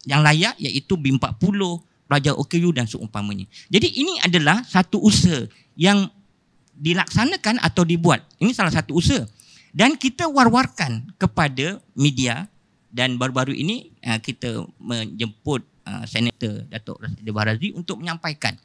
layak, iaitu B40, pelajar OKU dan seumpamanya. Jadi ini adalah satu usaha yang dilaksanakan atau dibuat. Ini salah satu usaha. Dan kita war-warkan kepada media dan baru-baru ini kita menjemput Senator Datuk Rasidi Baharazi untuk menyampaikan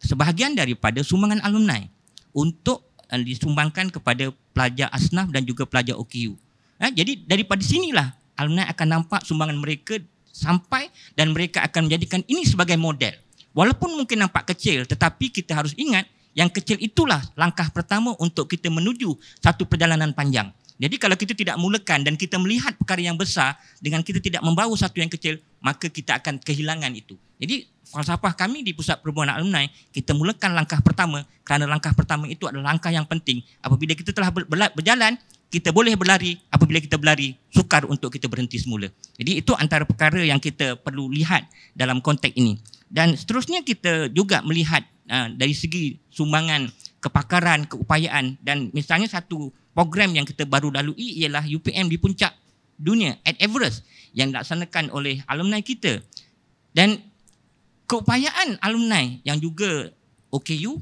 sebahagian daripada sumbangan alumni untuk disumbangkan kepada pelajar asnaf dan juga pelajar OKU. Jadi daripada sinilah alumni akan nampak sumbangan mereka sampai dan mereka akan menjadikan ini sebagai model. Walaupun mungkin nampak kecil, tetapi kita harus ingat yang kecil itulah langkah pertama untuk kita menuju satu perjalanan panjang. Jadi kalau kita tidak mulakan dan kita melihat perkara yang besar dengan kita tidak membawa satu yang kecil, maka kita akan kehilangan itu. Jadi falsafah kami di Pusat Perhubungan Alumni, kita mulakan langkah pertama kerana langkah pertama itu adalah langkah yang penting. Apabila kita telah berjalan, kita boleh berlari. Apabila kita berlari, sukar untuk kita berhenti semula. Jadi itu antara perkara yang kita perlu lihat dalam konteks ini. Dan seterusnya kita juga melihat dari segi sumbangan, kepakaran, keupayaan dan misalnya satu program yang kita baru lalui ialah UPM di puncak dunia at Everest yang dilaksanakan oleh alumni kita. Dan keupayaan alumni yang juga OKU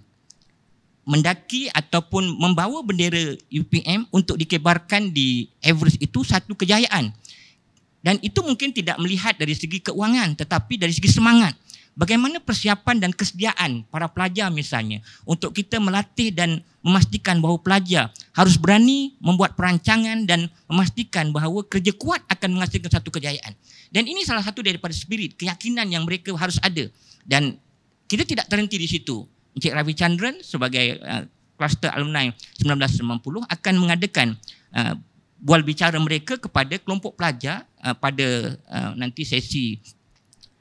mendaki ataupun membawa bendera UPM untuk dikebarkan di Everest itu satu kejayaan. Dan itu mungkin tidak melihat dari segi keuangan tetapi dari segi semangat. Bagaimana persiapan dan kesediaan para pelajar misalnya untuk kita melatih dan memastikan bahawa pelajar harus berani membuat perancangan dan memastikan bahawa kerja kuat akan menghasilkan satu kejayaan. Dan ini salah satu daripada spirit, keyakinan yang mereka harus ada. Dan kita tidak terhenti di situ. Encik Ravichandran sebagai kluster alumni 1990 akan mengadakan bual bicara mereka kepada kelompok pelajar pada nanti sesi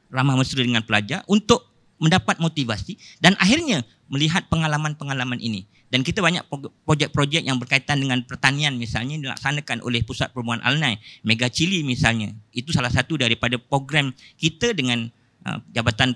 ramah mesra dengan pelajar untuk mendapat motivasi dan akhirnya melihat pengalaman-pengalaman ini. Dan kita banyak projek-projek yang berkaitan dengan pertanian misalnya dilaksanakan oleh Pusat Perhubungan Alumni. Mega Chili misalnya, itu salah satu daripada program kita dengan Jabatan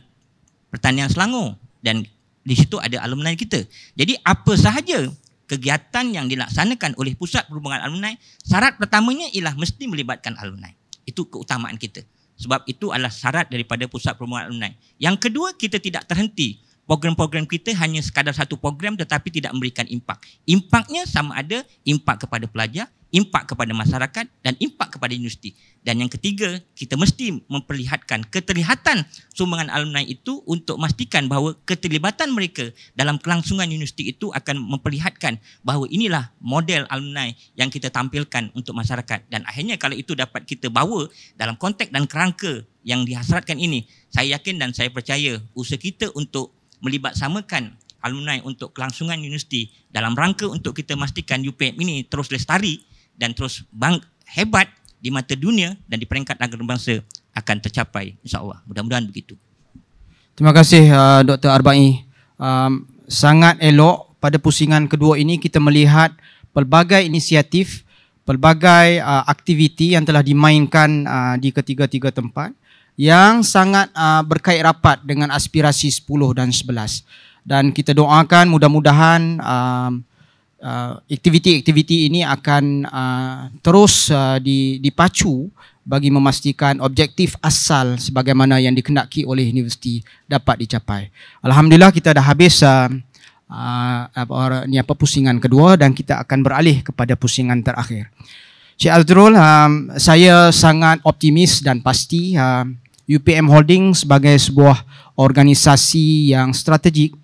Pertanian Selangor dan di situ ada alumni kita. Jadi apa sahaja kegiatan yang dilaksanakan oleh Pusat Perhubungan Alumni, syarat pertamanya ialah mesti melibatkan alumni. Itu keutamaan kita. Sebab itu adalah syarat daripada Pusat Perhubungan Alumni. Yang kedua, kita tidak terhenti. Program-program kita hanya sekadar satu program tetapi tidak memberikan impak. Impaknya sama ada impak kepada pelajar, impak kepada masyarakat dan impak kepada universiti. Dan yang ketiga, kita mesti memperlihatkan keterlihatan sumbangan alumni itu untuk memastikan bahawa keterlibatan mereka dalam kelangsungan universiti itu akan memperlihatkan bahawa inilah model alumni yang kita tampilkan untuk masyarakat. Dan akhirnya kalau itu dapat kita bawa dalam konteks dan kerangka yang dihasratkan ini, saya yakin dan saya percaya usaha kita untuk melibatsamakan alumni untuk kelangsungan universiti dalam rangka untuk kita memastikan UPM ini terus lestari dan terus hebat di mata dunia dan di peringkat negara bangsa akan tercapai, insyaAllah. Mudah-mudahan begitu. Terima kasih Dr. Arba'i. Sangat elok pada pusingan kedua ini kita melihat pelbagai inisiatif, pelbagai aktiviti yang telah dimainkan di ketiga-tiga tempat yang sangat berkait rapat dengan aspirasi 10 dan 11. Dan kita doakan mudah-mudahan aktiviti-aktiviti ini akan terus dipacu bagi memastikan objektif asal sebagaimana yang dikehendaki oleh universiti dapat dicapai. Alhamdulillah kita dah habis pusingan kedua dan kita akan beralih kepada pusingan terakhir. Cik Azrul, saya sangat optimis dan pasti UPM Holding sebagai sebuah organisasi yang strategik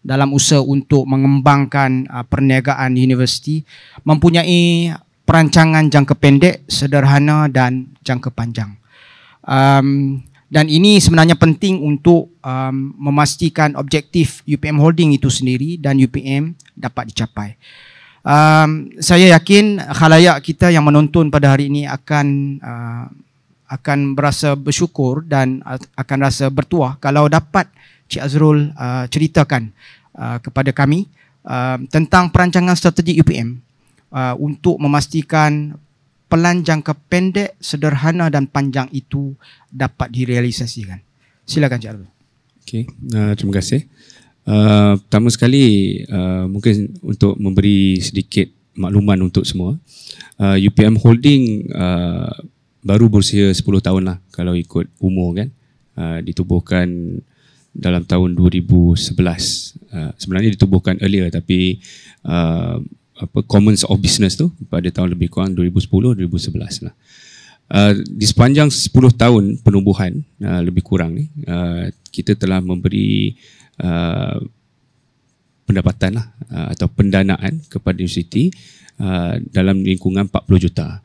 dalam usaha untuk mengembangkan perniagaan universiti mempunyai perancangan jangka pendek, sederhana dan jangka panjang. Dan ini sebenarnya penting untuk memastikan objektif UPM Holding itu sendiri dan UPM dapat dicapai. Saya yakin khalayak kita yang menonton pada hari ini akan berasa bersyukur dan akan rasa bertuah kalau dapat Cik Azrul ceritakan kepada kami tentang perancangan strategi UPM untuk memastikan pelan jangka pendek, sederhana dan panjang itu dapat direalisasikan. Silakan Cik Azrul. Okey, terima kasih. Pertama sekali mungkin untuk memberi sedikit makluman untuk semua. UPM Holding baru berusia 10 tahun lah kalau ikut umur kan. Ditubuhkan dalam tahun 2011. Sebenarnya ditubuhkan earlier tapi Commons of Business tu pada tahun lebih kurang 2010-2011 lah. Di sepanjang 10 tahun penubuhan lebih kurang ni kita telah memberi pendapatan lah, atau pendanaan kepada universiti dalam lingkungan 40 juta.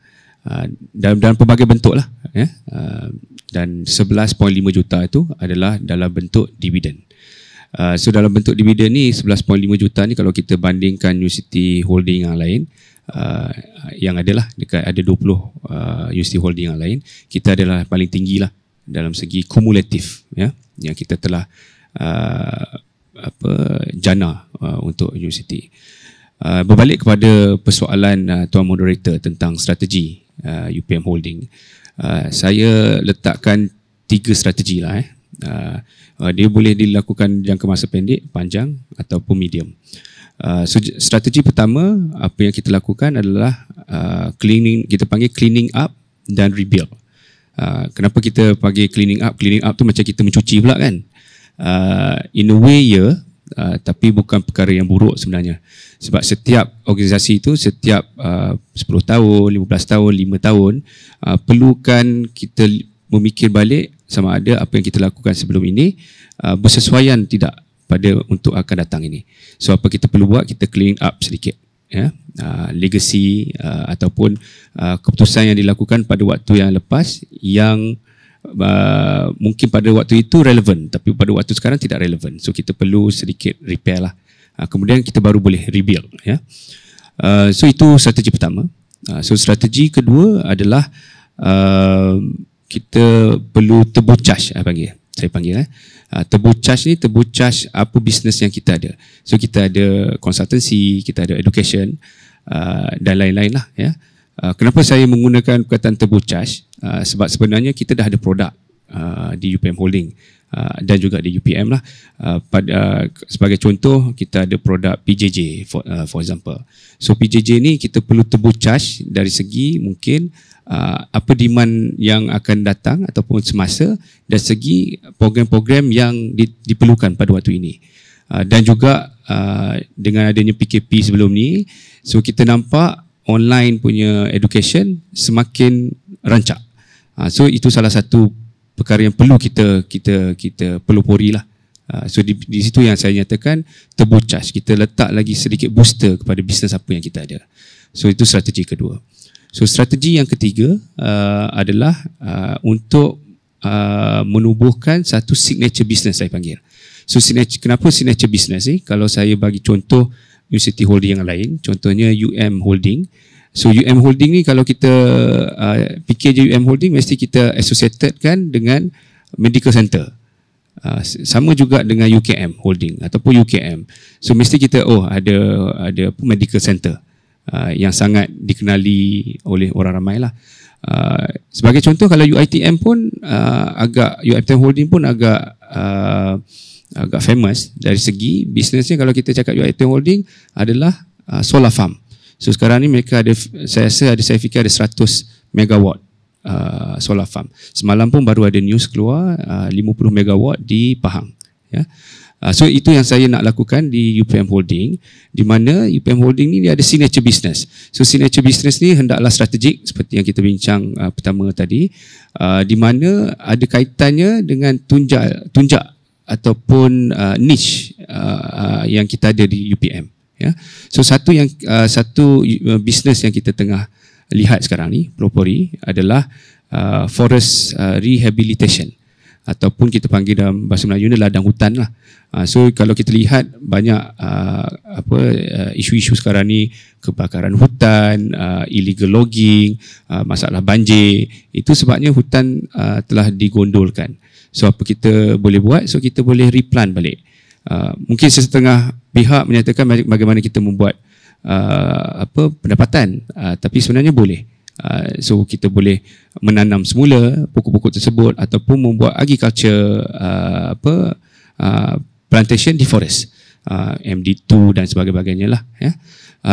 Dalam pelbagai bentuk lah dan 11.5 juta itu adalah dalam bentuk dividen. So dalam bentuk dividen ni 11.5 juta ni kalau kita bandingkan universiti holding yang lain yang adalah dekat ada 20 universiti holding yang lain, kita adalah paling tinggi lah dalam segi kumulatif yang kita telah jana untuk universiti. Berbalik kepada persoalan Tuan Moderator tentang strategi UPM Holding, saya letakkan 3 strategi lah. Dia boleh dilakukan jangka masa pendek, panjang ataupun medium. So, strategi pertama apa yang kita lakukan adalah kita panggil cleaning up dan rebuild. Kenapa kita panggil cleaning up? Cleaning up tu macam kita mencuci pula kan. In a way tapi bukan perkara yang buruk sebenarnya. Sebab setiap organisasi itu setiap 10 tahun, 15 tahun, 5 tahun perlukan kita memikir balik sama ada apa yang kita lakukan sebelum ini bersesuaian tidak pada untuk akan datang ini. So apa kita perlu buat, kita clean up sedikit legacy ataupun keputusan yang dilakukan pada waktu yang lepas yang mungkin pada waktu itu relevan tapi pada waktu sekarang tidak relevan. So kita perlu sedikit repair lah. Kemudian kita baru boleh rebuild so itu strategi pertama. So strategi kedua adalah kita perlu turbo charge saya panggil turbo charge apa bisnes yang kita ada. So kita ada consultancy, kita ada education dan lain-lain lah Kenapa saya menggunakan perkataan turbo charge? Sebab sebenarnya kita dah ada produk di UPM Holding dan juga di UPM lah. Sebagai contoh, kita ada produk PJJ for example. So PJJ ni kita perlu turbo charge dari segi mungkin apa demand yang akan datang ataupun semasa, dan segi program-program yang diperlukan pada waktu ini. Dan juga dengan adanya PKP sebelum ni, so kita nampak online punya education semakin rancak. So itu salah satu perkara yang perlu kita pelopori lah. So di situ yang saya nyatakan turbo charge, kita letak lagi sedikit booster kepada bisnes apa yang kita ada. So itu strategi kedua. So strategi yang ketiga adalah untuk menubuhkan satu signature business, saya panggil. So kenapa signature business ni? Kalau saya bagi contoh university holding yang lain, contohnya UM Holding. So UM Holding ni kalau kita fikir je UM Holding, mesti kita associated kan dengan medical center. Sama juga dengan UKM Holding ataupun UKM. So mesti kita ada medical center yang sangat dikenali oleh orang ramai lah. Sebagai contoh, kalau UiTM pun UiTM Holding pun agak famous dari segi bisnesnya. Kalau kita cakap UiTM Holding adalah solar farm. So sekarang ni mereka ada, saya fikir ada 100 megawatt solar farm. Semalam pun baru ada news keluar 50 megawatt di Pahang. Ya. So itu yang saya nak lakukan di UPM Holding, di mana UPM Holding ni dia ada signature business. So signature business ni hendaklah strategik seperti yang kita bincang pertama tadi, di mana ada kaitannya dengan tunjak ataupun niche yang kita ada di UPM. Ya. So satu business yang kita tengah lihat sekarang ni, pelopori adalah forest rehabilitation, ataupun kita panggil dalam bahasa Melayu ni ladang hutan lah. So kalau kita lihat banyak isu-isu sekarang ni, kebakaran hutan, illegal logging, masalah banjir, itu sebabnya hutan telah digondolkan. So apa kita boleh buat? So kita boleh replant balik. Mungkin setengah pihak menyatakan bagaimana kita membuat pendapatan, tapi sebenarnya boleh. So kita boleh menanam semula pokok-pokok tersebut ataupun membuat agriculture plantation di forest, MD2 dan sebagainya lah, ya.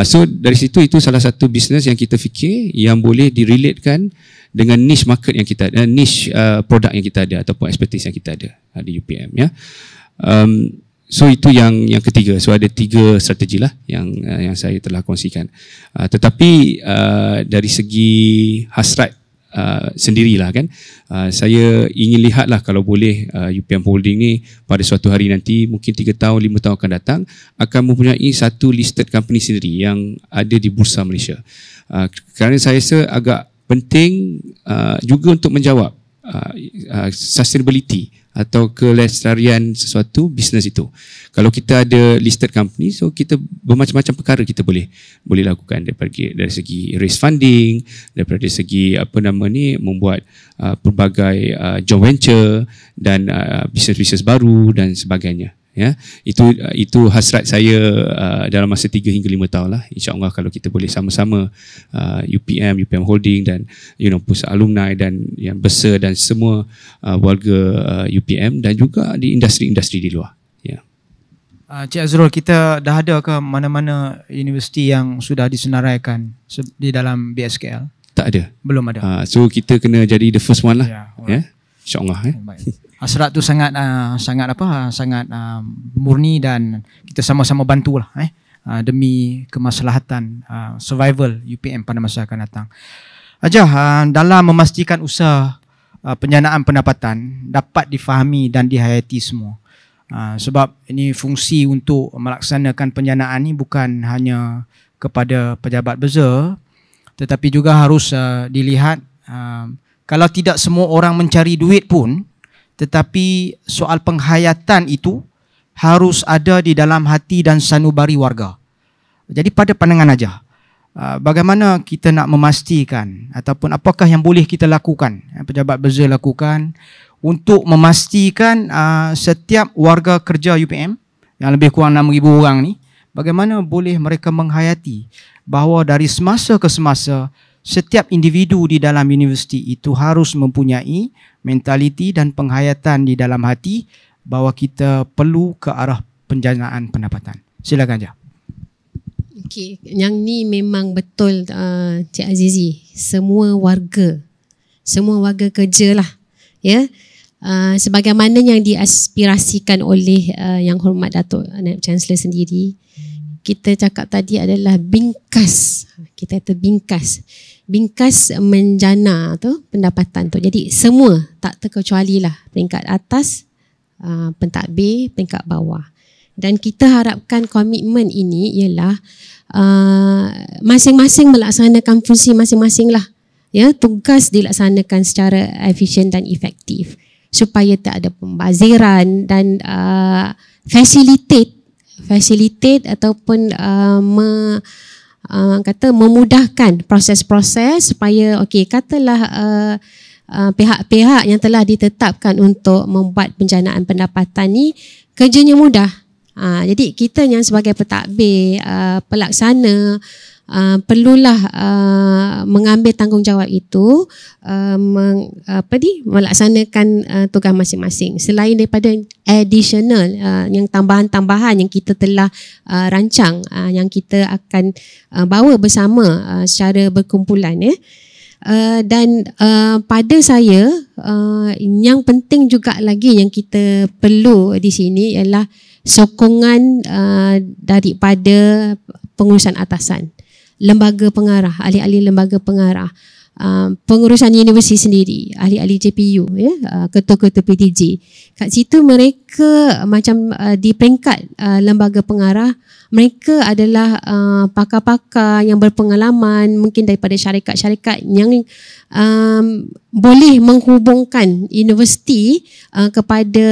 So dari situ, itu salah satu bisnes yang kita fikir yang boleh direlatekan dengan niche market yang kita ada, niche produk yang kita ada ataupun expertise yang kita ada di UPM, ya. So itu yang ketiga. So ada 3 strategi lah yang saya telah kongsikan. Tetapi dari segi hasrat sendirilah kan, saya ingin lihatlah kalau boleh UPM Holding ni pada suatu hari nanti, mungkin 3 tahun 5 tahun akan datang, akan mempunyai satu listed company sendiri yang ada di Bursa Malaysia. Kerana saya rasa agak penting juga untuk menjawab sustainability atau kelestarian sesuatu bisnes itu. Kalau kita ada listed company, so kita bermacam-macam perkara kita boleh lakukan, dari segi raise funding, daripada segi membuat pelbagai joint venture dan bisnes-bisnes baru dan sebagainya. Ya, itu hasrat saya dalam masa 3 hingga 5 tahun lah. InsyaAllah kalau kita boleh sama-sama UPM Holding dan pusat alumni dan yang besar dan semua warga UPM dan juga di industri-industri di luar. Ya. Cik Azrul, kita dah ada ke mana-mana universiti yang sudah disenaraikan di dalam BSKL? Tak ada. Belum ada. So kita kena jadi the first one lah. Ya. InsyaAllah. Hasrat tu sangat murni dan kita sama-sama bantulah demi kemaslahatan survival UPM pada masa akan datang. Dalam memastikan usaha penjanaan pendapatan dapat difahami dan dihayati semua. Sebab ini fungsi untuk melaksanakan penjanaan ni bukan hanya kepada pejabat besar, tetapi juga harus dilihat kalau tidak semua orang mencari duit pun, tetapi soal penghayatan itu harus ada di dalam hati dan sanubari warga. Jadi pada pandangan aja, bagaimana kita nak memastikan ataupun apakah yang boleh kita lakukan, pejabat besar lakukan untuk memastikan setiap warga kerja UPM yang lebih kurang 6,000 orang ni, bagaimana boleh mereka menghayati bahawa dari semasa ke semasa setiap individu di dalam universiti itu harus mempunyai mentaliti dan penghayatan di dalam hati bahawa kita perlu ke arah penjanaan pendapatan. Silakan je. Okey, yang ni memang betul Cik Azizi. Semua warga kerja lah, ya. Sebagaimana yang diaspirasikan oleh Yang Hormat Datuk Naib Chancellor sendiri, kita cakap tadi adalah bingkas. Kita kata bingkas menjana tu pendapatan tu. Jadi semua tak terkecuali lah, peringkat atas, pentadbir, peringkat bawah. Dan kita harapkan komitmen ini ialah masing-masing melaksanakan fungsi masing-masing lah. Ya, tugas dilaksanakan secara efisien dan efektif supaya tak ada pembaziran dan facilitate ataupun memudahkan proses-proses supaya katalah pihak-pihak yang telah ditetapkan untuk membuat penjanaan pendapatan ni kerjanya mudah. Jadi kita yang sebagai pentadbir, pelaksana, perlulah mengambil tanggungjawab itu, melaksanakan tugas masing-masing. Selain daripada additional yang tambahan-tambahan yang kita telah rancang, yang kita akan bawa bersama secara berkumpulan, Dan pada saya yang penting juga lagi yang kita perlu di sini ialah sokongan daripada pengurusan atasan, lembaga pengarah, ahli-ahli lembaga pengarah, pengurusan universiti sendiri, ahli-ahli JPU, ketua-ketua PTJ. Kat situ mereka macam di peringkat lembaga pengarah, mereka adalah pakar-pakar yang berpengalaman mungkin daripada syarikat-syarikat yang boleh menghubungkan universiti kepada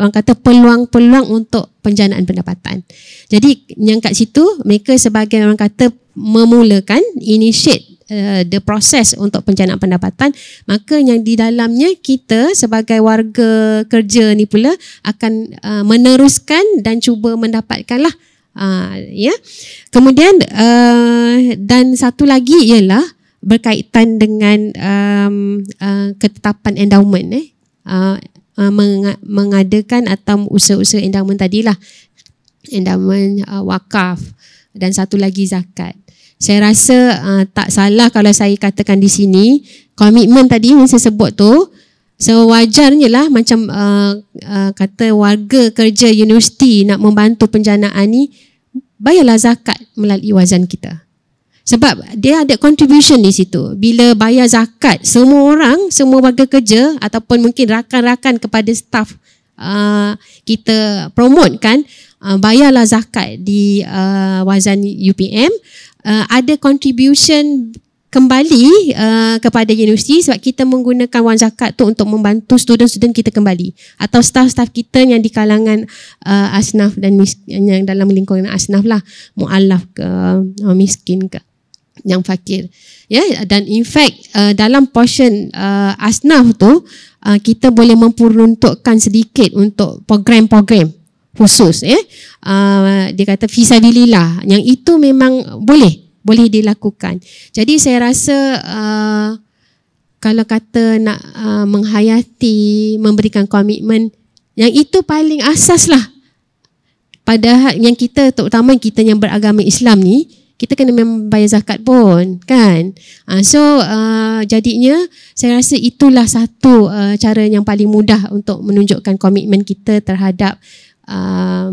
orang kata peluang-peluang untuk penjanaan pendapatan. Jadi yang kat situ mereka sebagai orang kata memulakan, initiate the process untuk penjanaan pendapatan, maka yang di dalamnya kita sebagai warga kerja ni pula akan meneruskan dan cuba mendapatkanlah. Kemudian dan satu lagi ialah berkaitan dengan ketetapan endowment, mengadakan atau usaha-usaha endowment tadilah, endowment, wakaf, dan satu lagi zakat. Saya rasa tak salah kalau saya katakan di sini, komitmen tadi yang saya sebut tu, sewajarnya lah macam kata warga kerja universiti nak membantu penjanaan ni, bayarlah zakat melalui wazan kita. Sebab dia ada contribution di situ. Bila bayar zakat, semua orang, semua warga kerja ataupun mungkin rakan-rakan kepada staff kita promote kan, bayarlah zakat di wazan UPM, ada contribution kembali kepada universiti sebab kita menggunakan wang zakat tu untuk membantu student-student kita kembali atau staff-staff kita yang di kalangan asnaf dan yang dalam lingkungan asnaf lah, mu'alaf ke, miskin ke, yang fakir. Dan in fact dalam portion asnaf tu kita boleh memperuntukkan sedikit untuk program-program khusus, dia kata fisabilillah, yang itu memang boleh dilakukan. Jadi saya rasa kalau kata nak menghayati, memberikan komitmen, yang itu paling asas lah. Padahal yang kita, terutama kita yang beragama Islam ni, kita kena membayar zakat pun kan. Jadinya saya rasa itulah satu cara yang paling mudah untuk menunjukkan komitmen kita terhadap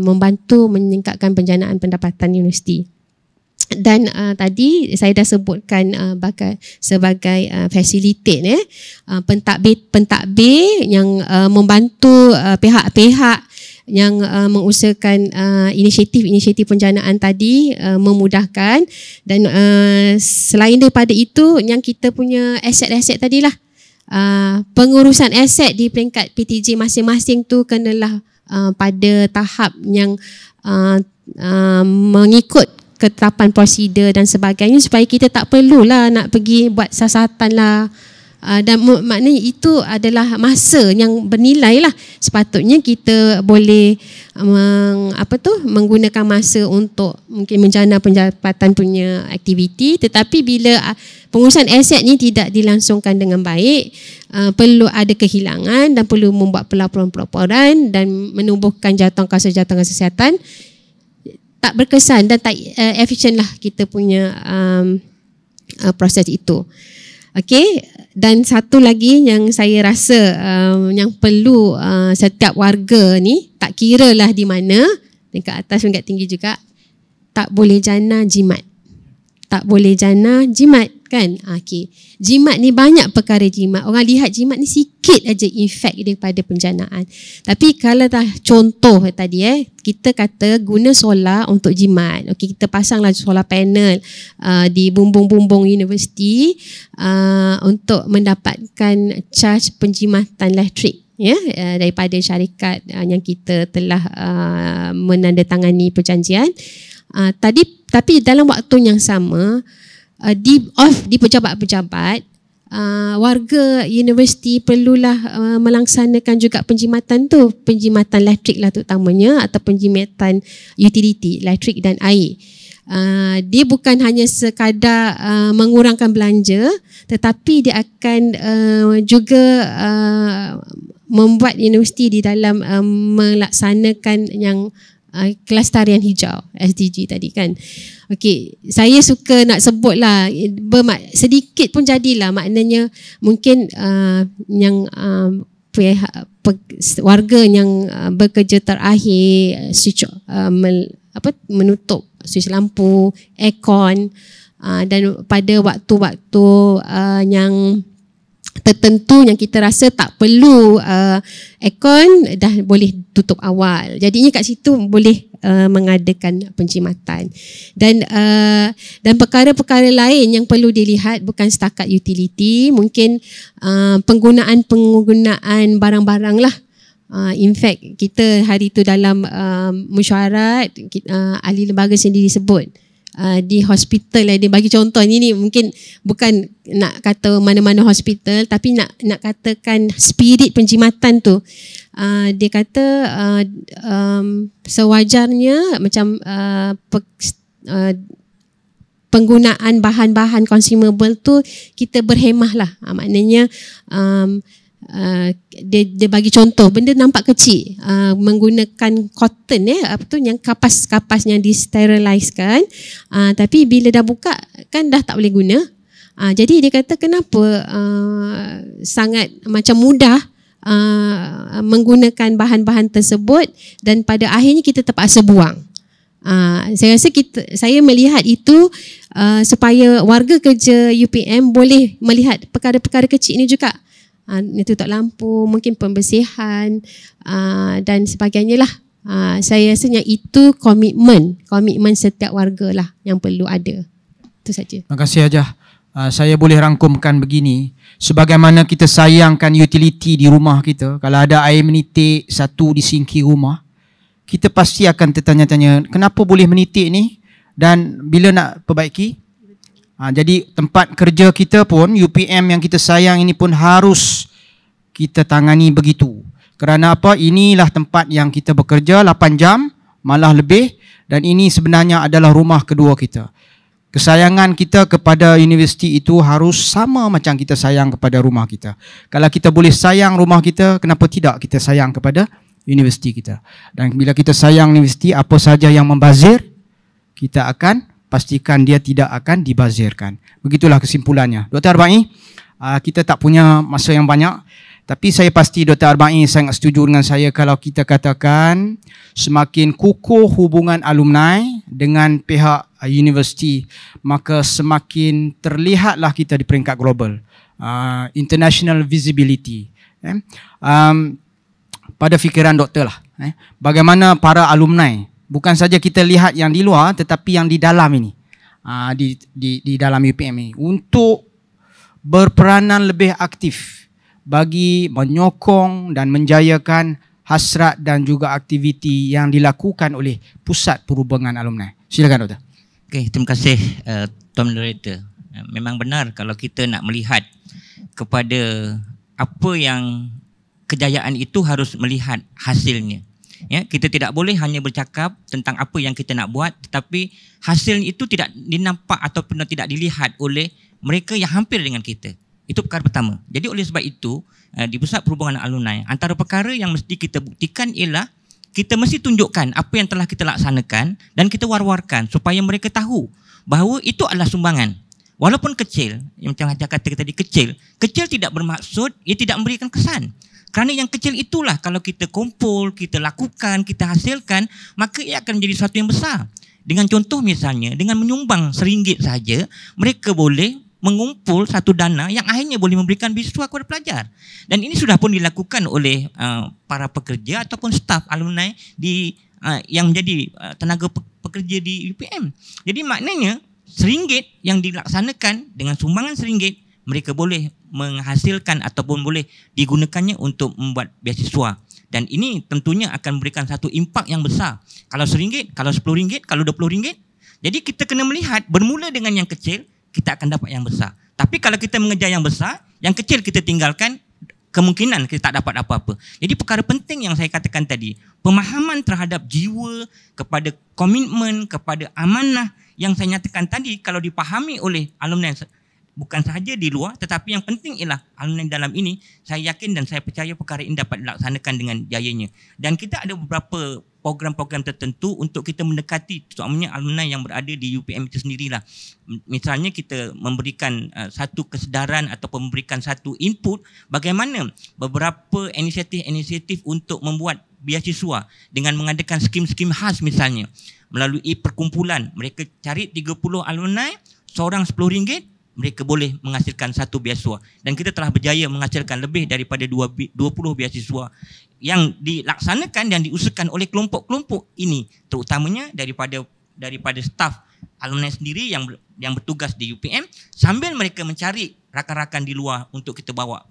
membantu meningkatkan penjanaan pendapatan universiti. Dan tadi saya dah sebutkan sebagai facilitate, pentadbir yang membantu pihak-pihak yang mengusahakan inisiatif-inisiatif penjanaan tadi, memudahkan. Dan selain daripada itu, yang kita punya aset-aset tadilah, pengurusan aset di peringkat PTJ masing-masing tu kenalah pada tahap yang mengikut ketetapan prosedur dan sebagainya, supaya kita tak perlulah nak pergi buat siasatan lah. Dan maknanya itu adalah masa yang bernilai lah. Sepatutnya kita boleh menggunakan masa untuk mungkin menjana pendapatan punya aktiviti. Tetapi bila pengurusan aset ni tidak dilangsungkan dengan baik, perlu ada kehilangan dan perlu membuat pelaporan-pelaporan dan menumbuhkan jatuhan jatuhan kesihatan, tak berkesan dan tak efisien lah kita punya proses itu. Okey, dan satu lagi yang saya rasa yang perlu setiap warga ni, tak kira lah di mana, dekat atas dekat tinggi juga, tak boleh jana jimat. Tak boleh jana jimat kan. Okey, jimat ni banyak perkara jimat. Orang lihat jimat ni sikit aja efek daripada penjanaan. Tapi kalau dah contoh tadi kita kata guna solar untuk jimat. Okey, kita pasanglah solar panel di bumbung-bumbung universiti untuk mendapatkan charge penjimatan elektrik daripada syarikat yang kita telah menandatangani perjanjian. Tapi dalam waktu yang sama di pejabat-pejabat, warga universiti perlulah melaksanakan juga penjimatan tu, penjimatan elektrik lah terutamanya, atau penjimatan utility, elektrik dan air. Dia bukan hanya sekadar mengurangkan belanja, tetapi dia akan juga membuat universiti di dalam melaksanakan yang kelestarian hijau SDG tadi kan. Okey, saya suka nak sebutlah sedikit pun jadilah, maknanya mungkin yang warga yang bekerja terakhir switch menutup switch lampu, aircon, dan pada waktu-waktu yang tertentu yang kita rasa tak perlu aircon, dah boleh tutup awal. Jadinya kat situ boleh mengadakan penjimatan. Dan perkara-perkara lain yang perlu dilihat bukan setakat utility, mungkin penggunaan barang-barang lah. In fact, kita hari tu dalam mesyuarat, ahli lembaga sendiri sebut di hospital, dia bagi contoh ni mungkin bukan nak kata mana-mana hospital, tapi nak katakan spirit penjimatan tu. Dia kata sewajarnya macam penggunaan bahan-bahan consumable tu kita berhemah lah. Maknanya dia bagi contoh, benda nampak kecil, menggunakan cotton yang kapas-kapas yang disterilisekan, tapi bila dah buka kan dah tak boleh guna. Jadi dia kata kenapa sangat macam mudah menggunakan bahan-bahan tersebut dan pada akhirnya kita terpaksa buang. Saya rasa saya melihat itu supaya warga kerja UPM boleh melihat perkara-perkara kecil ini juga. Tutup lampu, mungkin pembersihan dan sebagainya lah. Saya rasanya itu komitmen setiap warga lah yang perlu ada. Itu saja. Terima kasih Hajah. Saya boleh rangkumkan begini. Sebagaimana kita sayangkan utility di rumah kita, kalau ada air menitik satu di sinki rumah, kita pasti akan tertanya-tanya, kenapa boleh menitik ni dan bila nak perbaiki? Jadi tempat kerja kita pun, UPM yang kita sayang ini pun harus kita tangani begitu. Kerana apa? Inilah tempat yang kita bekerja 8 jam, malah lebih, dan ini sebenarnya adalah rumah kedua kita. Kesayangan kita kepada universiti itu harus sama macam kita sayang kepada rumah kita. Kalau kita boleh sayang rumah kita, kenapa tidak kita sayang kepada universiti kita? Dan bila kita sayang universiti, apa saja yang membazir, kita akan pastikan dia tidak akan dibazirkan. Begitulah kesimpulannya. Dr. Arba'i, kita tak punya masa yang banyak, tapi saya pasti Dr. Arba'i sangat setuju dengan saya kalau kita katakan semakin kukuh hubungan alumni dengan pihak universiti, maka semakin terlihatlah kita di peringkat global. International visibility. Pada fikiran doktor lah. Bagaimana para alumni, bukan saja kita lihat yang di luar, tetapi yang di dalam ini, di dalam UPM ini, untuk berperanan lebih aktif bagi menyokong dan menjayakan hasrat dan juga aktiviti yang dilakukan oleh Pusat Perhubungan Alumni. Silakan Doktor. Okey, terima kasih Tuan Moderator. Memang benar kalau kita nak melihat kepada apa yang kejayaan itu harus melihat hasilnya. Ya, kita tidak boleh hanya bercakap tentang apa yang kita nak buat, tetapi hasil itu tidak dinampak ataupun tidak dilihat oleh mereka yang hampir dengan kita. Itu perkara pertama. Jadi oleh sebab itu, di Pusat Perhubungan Alumni, antara perkara yang mesti kita buktikan ialah kita mesti tunjukkan apa yang telah kita laksanakan dan kita war-warkan supaya mereka tahu bahawa itu adalah sumbangan. Walaupun kecil, yang macam Haji kata tadi kecil tidak bermaksud ia tidak memberikan kesan. Kerana yang kecil itulah kalau kita kumpul, kita lakukan, kita hasilkan, maka ia akan menjadi sesuatu yang besar. Dengan contoh misalnya, dengan menyumbang RM1 saja, mereka boleh mengumpul satu dana yang akhirnya boleh memberikan beasiswa kepada pelajar. Dan ini sudah pun dilakukan oleh para pekerja ataupun staf alumni yang menjadi tenaga pekerja di UPM. Jadi maknanya RM1 yang dilaksanakan dengan sumbangan RM1, mereka boleh menghasilkan ataupun boleh digunakannya untuk membuat beasiswa. Dan ini tentunya akan memberikan satu impak yang besar. Kalau RM1, kalau RM10, kalau RM20. Jadi kita kena melihat bermula dengan yang kecil, kita akan dapat yang besar. Tapi kalau kita mengejar yang besar, yang kecil kita tinggalkan, kemungkinan kita tak dapat apa-apa. Jadi perkara penting yang saya katakan tadi, pemahaman terhadap jiwa, kepada komitmen, kepada amanah yang saya nyatakan tadi, kalau dipahami oleh alumni bukan sahaja di luar, tetapi yang penting ialah alumni dalam ini, saya yakin dan saya percaya perkara ini dapat dilaksanakan dengan jayanya. Dan kita ada beberapa program-program tertentu untuk kita mendekati terutamanya alumni yang berada di UPM itu sendirilah. Misalnya kita memberikan satu kesedaran atau memberikan satu input bagaimana beberapa inisiatif-inisiatif untuk membuat beasiswa dengan mengadakan skim-skim khas misalnya. Melalui perkumpulan, mereka cari 30 alumni, seorang RM10, mereka boleh menghasilkan satu beasiswa. Dan kita telah berjaya menghasilkan lebih daripada 20 beasiswa yang dilaksanakan dan diusahakan oleh kelompok-kelompok ini, terutamanya daripada staf alumni sendiri yang bertugas di UPM, sambil mereka mencari rakan-rakan di luar untuk kita bawa.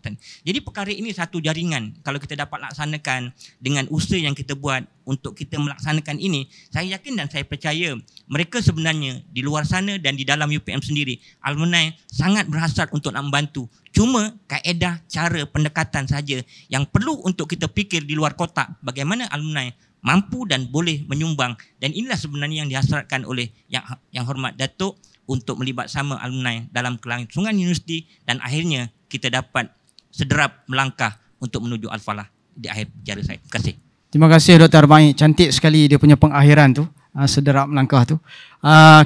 Jadi perkara ini satu jaringan. Kalau kita dapat laksanakan dengan usaha yang kita buat untuk kita melaksanakan ini, saya yakin dan saya percaya mereka sebenarnya di luar sana dan di dalam UPM sendiri, alumni sangat berhasrat untuk nak membantu. Cuma kaedah cara pendekatan saja yang perlu untuk kita fikir di luar kotak, bagaimana alumni mampu dan boleh menyumbang. Dan inilah sebenarnya yang dihasratkan oleh yang hormat Datuk untuk melibat sama alumni dalam kelangsungan universiti, dan akhirnya kita dapat sederap melangkah untuk menuju Al-Falah di akhir bicara saya. Terima kasih. Terima kasih Dr. Arbain. Cantik sekali dia punya pengakhiran tu. Sederap melangkah tu.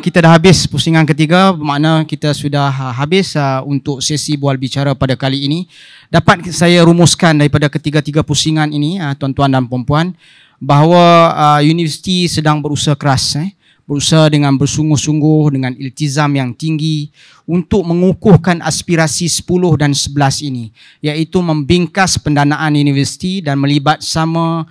Kita dah habis pusingan ketiga, bermakna kita sudah habis untuk sesi bual bicara pada kali ini. Dapat saya rumuskan daripada ketiga-tiga pusingan ini, tuan-tuan dan puan-puan, bahawa universiti sedang berusaha keras, berusaha dengan bersungguh-sungguh, dengan iltizam yang tinggi untuk mengukuhkan aspirasi 10 dan 11 ini, iaitu membingkas pendanaan universiti dan melibat sama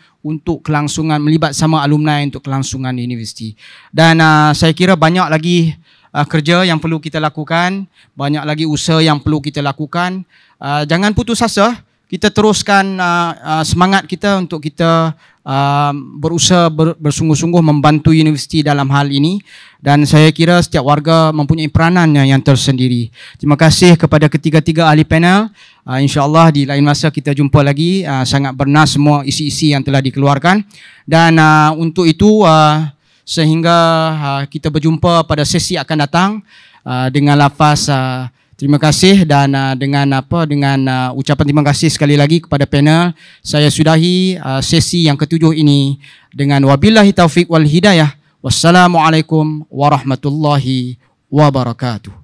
alumni untuk kelangsungan universiti. Dan saya kira banyak lagi kerja yang perlu kita lakukan, banyak lagi usaha yang perlu kita lakukan. Jangan putus asa, kita teruskan semangat kita untuk kita berusaha bersungguh-sungguh membantu universiti dalam hal ini, dan saya kira setiap warga mempunyai peranannya yang tersendiri. Terima kasih kepada ketiga-tiga ahli panel. InsyaAllah di lain masa kita jumpa lagi. Sangat bernas semua isi-isi yang telah dikeluarkan, dan untuk itu sehingga kita berjumpa pada sesi akan datang dengan lafaz terima kasih, dan dengan ucapan terima kasih sekali lagi kepada panel, saya sudahi sesi yang ketujuh ini dengan wabillahi taufiq wal hidayah. Wassalamualaikum warahmatullahi wabarakatuh.